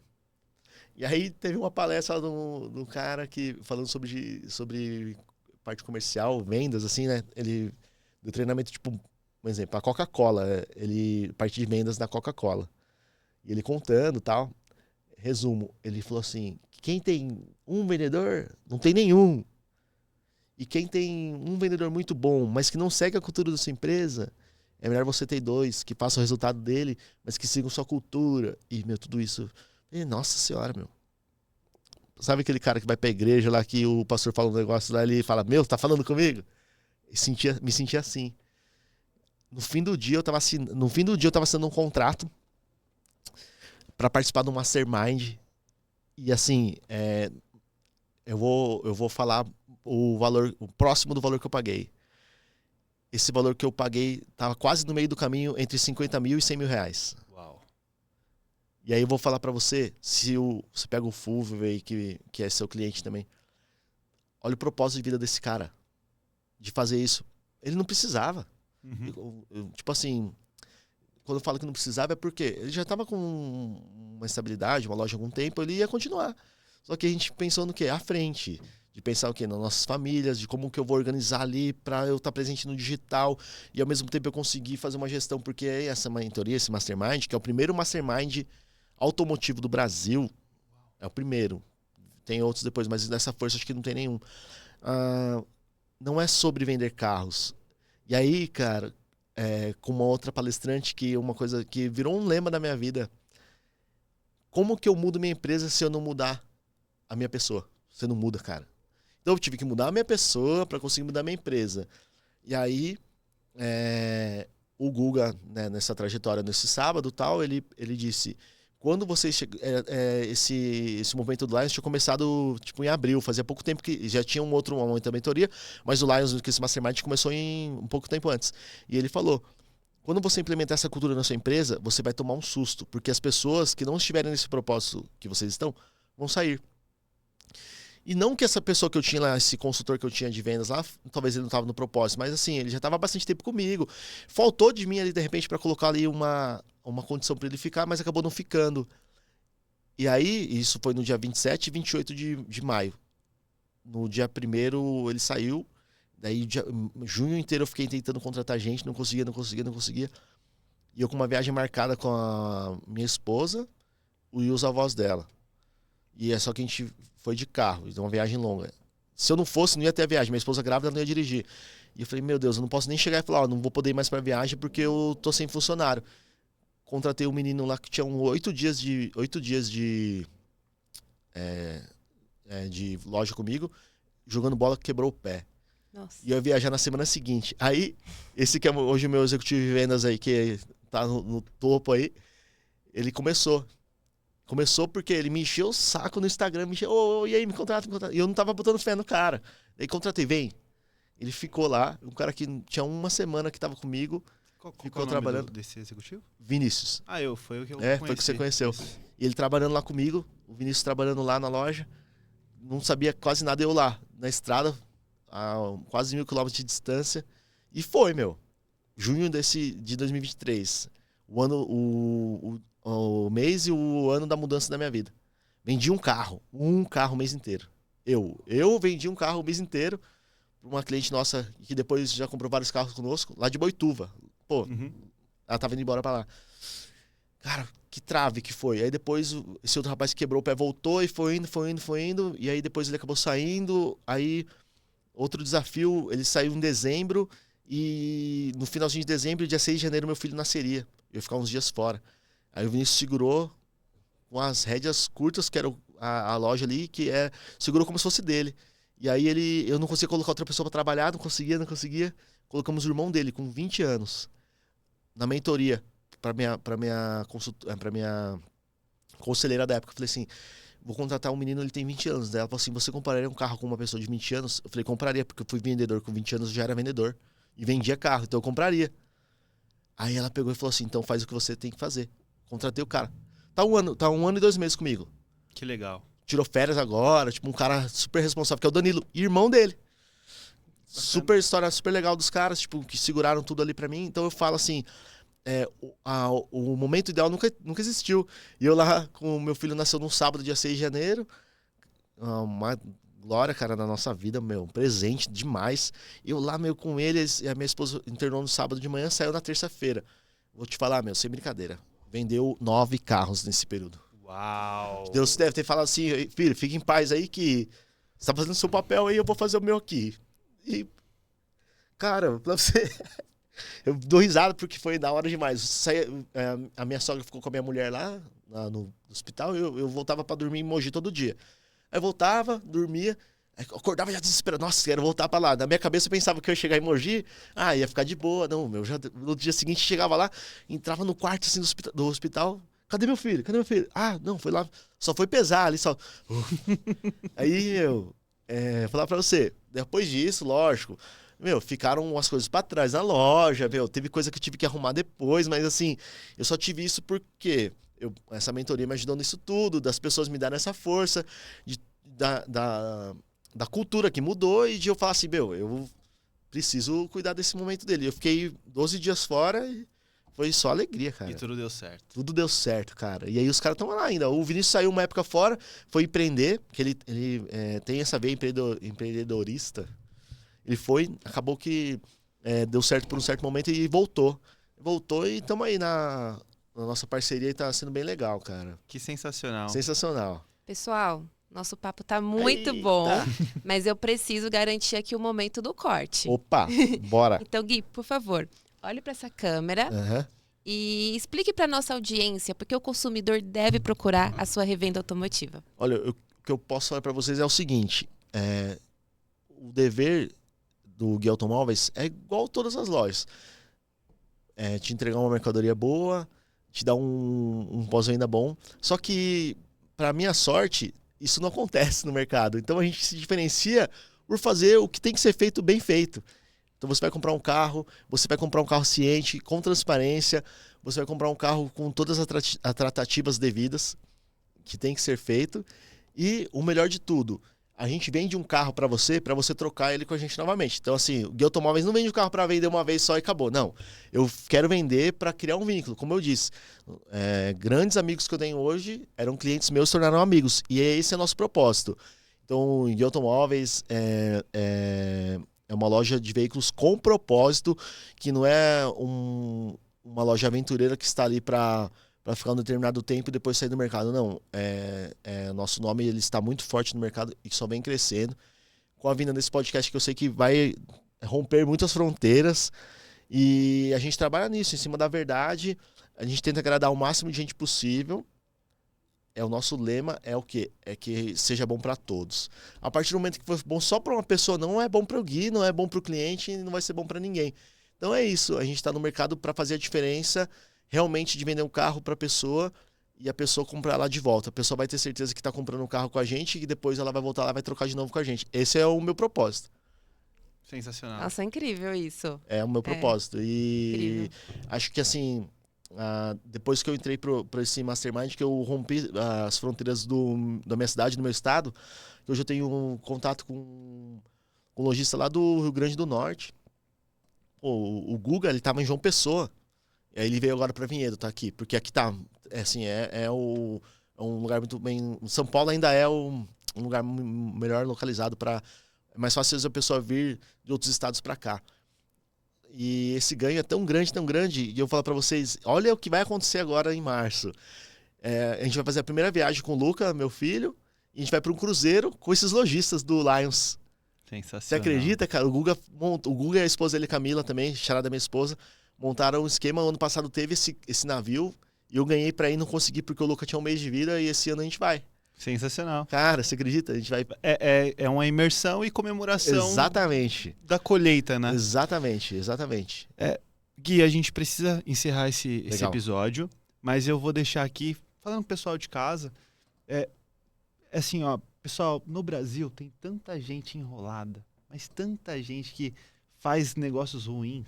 E aí teve uma palestra do cara falando sobre parte comercial, vendas, assim, né? Ele, do treinamento, tipo, por exemplo, a Coca-Cola, parte de vendas da Coca-Cola. E ele contando e tal. Resumo, ele falou assim, quem tem um vendedor, não tem nenhum. E quem tem um vendedor muito bom, mas que não segue a cultura da sua empresa, é melhor você ter 2, que façam o resultado dele, mas que sigam sua cultura. E, tudo isso... Nossa senhora, Sabe aquele cara que vai pra igreja lá, que o pastor fala um negócio lá, ele fala, tá falando comigo? Me sentia assim. No fim do dia, eu tava assinando um contrato para participar do Mastermind. E assim, eu vou falar o valor, o próximo do valor que eu paguei. Esse valor que eu paguei tava quase no meio do caminho entre 50 mil e 100 mil reais. Uau. E aí eu vou falar para você, se você pega o Fulvio aí, que é seu cliente também, olha o propósito de vida desse cara, de fazer isso. Ele não precisava. Tipo assim, quando eu falo que não precisava é porque ele já estava com uma estabilidade, uma loja há algum tempo, ele ia continuar. Só que a gente pensou no quê? À frente. De pensar o quê? Nas nossas famílias, de como que eu vou organizar ali para eu estar presente no digital e ao mesmo tempo eu conseguir fazer uma gestão, porque essa mentoria, esse Mastermind, que é o primeiro Mastermind automotivo do Brasil, é o primeiro. Tem outros depois, mas nessa força acho que não tem nenhum. Não é sobre vender carros. E aí, cara, com uma outra palestrante, que uma coisa que virou um lema da minha vida, como que eu mudo minha empresa se eu não mudar a minha pessoa? Você não muda, cara. Então Então eu tive que mudar a minha pessoa para conseguir mudar a minha empresa. E aí, o Guga, né, nessa trajetória, nesse sábado tal, ele disse... Quando você esse movimento do Lions tinha começado tipo em abril, fazia pouco tempo que já tinha uma outra mentoria, mas o Lions, que esse Mastermind começou um pouco tempo antes. E ele falou: quando você implementar essa cultura na sua empresa, você vai tomar um susto, porque as pessoas que não estiverem nesse propósito que vocês estão, vão sair. E não que essa pessoa que eu tinha lá, esse consultor que eu tinha de vendas lá, talvez ele não estava no propósito, mas assim, ele já estava há bastante tempo comigo. Faltou de mim ali, de repente, para colocar ali uma condição para ele ficar, mas acabou não ficando. E aí, isso foi no dia 27 e 28 de maio. No dia 1º ele saiu, daí junho inteiro eu fiquei tentando contratar gente, não conseguia. E eu com uma viagem marcada com a minha esposa e os avós dela. E é só que a gente foi de carro, então uma viagem longa. Se eu não fosse, não ia ter a viagem. Minha esposa grávida não ia dirigir. E eu falei, meu Deus, eu não posso nem chegar e falar, não vou poder ir mais pra viagem porque eu tô sem funcionário. Contratei um menino lá que tinha 8 dias de loja comigo, jogando bola, quebrou o pé. Nossa. E eu ia viajar na semana seguinte. Aí, esse que é hoje o meu executivo de vendas aí, que tá no topo aí, ele começou porque ele me encheu o saco no Instagram, e aí, me contrata. E eu não tava botando fé no cara. Daí contratei, vem. Ele ficou lá, um cara que tinha uma semana que tava comigo, ficou trabalhando. Desse executivo? Vinícius. Foi o que eu conheci. Foi o que você conheceu. E ele trabalhando lá comigo, o Vinícius trabalhando lá na loja, não sabia quase nada, eu lá, na estrada, a quase 1.000 quilômetros de distância. E foi, meu. Junho de 2023. O mês e o ano da mudança da minha vida. Vendi um carro o mês inteiro. Eu vendi um carro o mês inteiro para uma cliente nossa que depois já comprou vários carros conosco, lá de Boituva. Pô, ela tava indo embora para lá. Cara, que trave que foi. Aí depois esse outro rapaz que quebrou o pé voltou e foi indo. E aí depois ele acabou saindo. Aí outro desafio, ele saiu em dezembro e no finalzinho de dezembro, dia 6 de janeiro, meu filho nasceria. Eu ia ficar uns dias fora. Aí o Vinícius segurou com as rédeas curtas, que era a loja ali, segurou como se fosse dele. E aí eu não conseguia colocar outra pessoa para trabalhar, não conseguia. Colocamos o irmão dele, com 20 anos, na mentoria, para minha conselheira da época. Eu falei assim, vou contratar um menino, ele tem 20 anos. Daí ela falou assim, você compraria um carro com uma pessoa de 20 anos? Eu falei, compraria, porque eu fui vendedor com 20 anos, eu já era vendedor. E vendia carro, então eu compraria. Aí ela pegou e falou assim, então faz o que você tem que fazer. Contratei o cara. Tá um ano e 2 meses comigo. Que legal. Tirou férias agora, tipo um cara super responsável, que é o Danilo, irmão dele. Super história, super legal dos caras, tipo, que seguraram tudo ali pra mim. Então eu falo assim, o momento ideal nunca existiu. E eu lá, com o meu filho nasceu num sábado, dia 6 de janeiro. Uma glória, cara, na nossa vida, meu, um presente demais. Eu lá, meu, com eles, e a minha esposa internou no sábado de manhã, saiu na terça-feira. Vou te falar, meu, sem brincadeira. Vendeu 9 carros nesse período. Uau! Deus deve ter falado assim, filho, fique em paz aí que você tá fazendo o seu papel aí, eu vou fazer o meu aqui. E, cara, pra você... Eu dou risada porque foi da hora demais. A minha sogra ficou com a minha mulher lá no hospital, eu voltava pra dormir em Mogi todo dia. Aí eu voltava, dormia, acordava já desesperado. Nossa, quero voltar pra lá. Na minha cabeça eu pensava que eu ia chegar em Mogi, ia ficar de boa. Não, meu, no dia seguinte chegava lá, entrava no quarto assim, do hospital. Cadê meu filho? Ah, não, foi lá. Só foi pesar ali, só. Aí, meu, falar pra você, depois disso, lógico, meu, ficaram umas coisas pra trás na loja, meu, teve coisa que eu tive que arrumar depois, mas assim, eu só tive isso porque essa mentoria me ajudou nisso tudo, das pessoas me darem essa força, da cultura que mudou e de eu falar assim, meu, eu preciso cuidar desse momento dele. Eu fiquei 12 dias fora e foi só alegria, cara. E tudo deu certo. Tudo deu certo, cara. E aí os caras estão lá ainda. O Vinícius saiu uma época fora, foi empreender, que ele tem essa veia empreendedorista. Ele foi, acabou que deu certo por um certo momento e voltou. Voltou e estamos aí na nossa parceria e tá sendo bem legal, cara. Que sensacional. Sensacional. Pessoal, nosso papo tá muito bom, mas eu preciso garantir aqui o momento do corte. Opa, bora. Então, Gui, por favor, olhe para essa câmera e explique para nossa audiência porque o consumidor deve procurar a sua revenda automotiva. Olha, o que eu posso falar para vocês é o seguinte, o dever do Guia Automóveis é igual todas as lojas. Te entregar uma mercadoria boa, te dar um pós-venda bom. Só que, para minha sorte, isso não acontece no mercado. Então a gente se diferencia por fazer o que tem que ser feito bem feito. Então você vai comprar um carro ciente, com transparência, você vai comprar um carro com todas as tratativas devidas, que tem que ser feito. E o melhor de tudo, a gente vende um carro para você trocar ele com a gente novamente. Então, assim, o Guia Automóveis não vende um carro para vender uma vez só e acabou. Não, eu quero vender para criar um vínculo. Como eu disse, grandes amigos que eu tenho hoje eram clientes meus, se tornaram amigos. E esse é o nosso propósito. Então, o Guia Automóveis é uma loja de veículos com propósito, que não é uma loja aventureira que está ali para ficar um determinado tempo e depois sair do mercado. Não, nosso nome ele está muito forte no mercado e só vem crescendo. Com a vinda desse podcast que eu sei que vai romper muitas fronteiras, e a gente trabalha nisso, em cima da verdade, a gente tenta agradar o máximo de gente possível. O nosso lema é o quê? É que seja bom para todos. A partir do momento que for bom só para uma pessoa, não é bom para o Gui, não é bom para o cliente, não vai ser bom para ninguém. Então é isso, a gente está no mercado para fazer a diferença, realmente, de vender um carro para a pessoa e a pessoa comprar lá de volta. A pessoa vai ter certeza que está comprando um carro com a gente e depois ela vai voltar lá e vai trocar de novo com a gente. Esse é o meu propósito. Sensacional. Nossa, é incrível isso. É o meu propósito. Incrível. E acho que assim, depois que eu entrei para esse Mastermind, que eu rompi as fronteiras da minha cidade, do meu estado, que hoje eu tenho um contato com um lojista lá do Rio Grande do Norte. O Guga, ele estava em João Pessoa. E aí ele veio agora para Vinhedo, tá aqui. Porque aqui tá, um lugar muito bem... São Paulo ainda é um lugar melhor localizado para... É mais fácil a pessoa vir de outros estados para cá. E esse ganho é tão grande, e eu falo para vocês, olha o que vai acontecer agora em março. A gente vai fazer a primeira viagem com o Luca, meu filho, e a gente vai para um cruzeiro com esses lojistas do Lions. Sensacional. Você acredita, cara? O Guga e a esposa dele, Camila, também, charada da minha esposa, montaram um esquema. Ano passado teve esse navio e eu ganhei pra ir, não consegui porque o Luca tinha um mês de vida, e esse ano a gente vai. Sensacional. Cara, você acredita? A gente vai... É uma imersão e comemoração. Exatamente. Da colheita, né? Exatamente. Gui, a gente precisa encerrar esse episódio, mas eu vou deixar aqui, falando com o pessoal de casa, assim, ó, pessoal, no Brasil tem tanta gente enrolada, mas tanta gente que faz negócios ruins,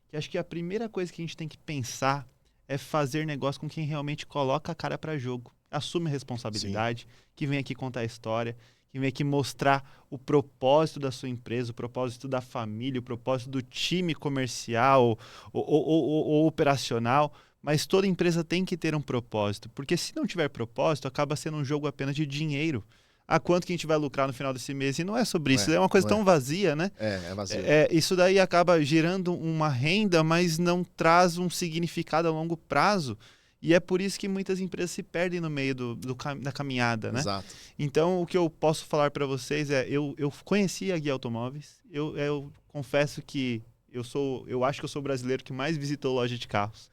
que acho que a primeira coisa que a gente tem que pensar é fazer negócio com quem realmente coloca a cara para jogo, assume a responsabilidade, sim, que vem aqui contar a história, que vem aqui mostrar o propósito da sua empresa, o propósito da família, o propósito do time comercial ou operacional, mas toda empresa tem que ter um propósito, porque se não tiver propósito, acaba sendo um jogo apenas de dinheiro. Quanto que a gente vai lucrar no final desse mês? E não é sobre isso, é uma coisa tão vazia, né? É vazio. Isso daí acaba gerando uma renda, mas não traz um significado a longo prazo. E é por isso que muitas empresas se perdem no meio da caminhada, né? Exato. Então, o que eu posso falar para vocês eu conheci a Guia Automóveis, eu confesso que eu acho que eu sou o brasileiro que mais visitou loja de carros.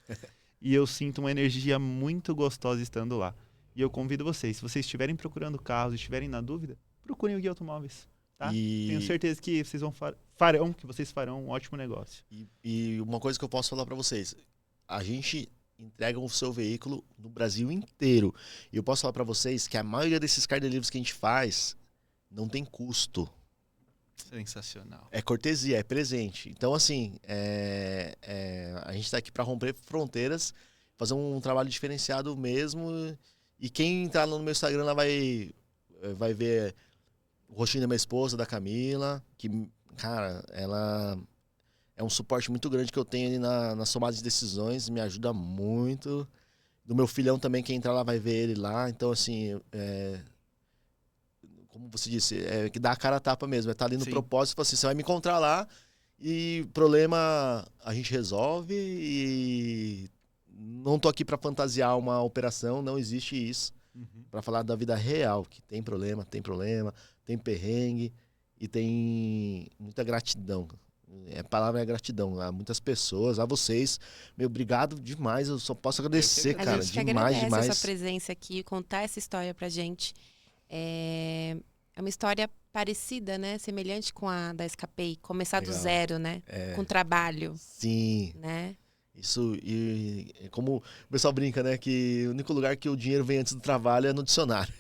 E eu sinto uma energia muito gostosa estando lá. E eu convido vocês, se vocês estiverem procurando carros e estiverem na dúvida, procurem o Guia Automóveis. Tá? Tenho certeza que vocês farão um ótimo negócio. E uma coisa que eu posso falar para vocês, a gente entrega o seu veículo no Brasil inteiro. E eu posso falar para vocês que a maioria desses car deliveries que a gente faz não tem custo. Sensacional. É cortesia, é presente. Então, assim, a gente está aqui para romper fronteiras, fazer um trabalho diferenciado mesmo. E quem entrar no meu Instagram lá vai ver o rostinho da minha esposa, da Camila, que, cara, ela é um suporte muito grande que eu tenho ali nas tomadas de decisões, me ajuda muito. Do meu filhão também, quem entrar lá vai ver ele lá. Então, assim, como você disse, que dá a cara a tapa mesmo. Tá ali no propósito, assim, você vai me encontrar lá e problema a gente resolve. E não tô aqui para fantasiar uma operação, não existe isso. Para falar da vida real, que tem problema, tem perrengue e tem muita gratidão. A palavra é gratidão a muitas pessoas, a vocês. Meu, obrigado demais. Eu só posso agradecer, cara. A gente agradece a sua presença aqui, contar essa história pra gente. É uma história parecida, né? Semelhante com a da Escapei. Começar Legal. do zero, né? Com trabalho, Sim. né? Isso, e como o pessoal brinca, né? Que o único lugar que o dinheiro vem antes do trabalho é no dicionário.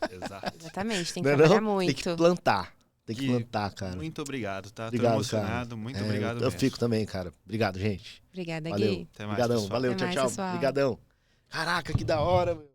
Exato. Exatamente. Tem que Não é trabalhar não? muito. Tem que plantar. Tem que Gui, plantar, cara. Muito obrigado, tá? Obrigado, Tô emocionado. cara. Muito obrigado Eu mesmo. fico também, cara. Obrigado, gente. Obrigada, Valeu. Gui. Até mais, Obrigadão. pessoal. Valeu, Até tchau, mais, tchau. pessoal. Obrigadão. Caraca, que da hora, meu.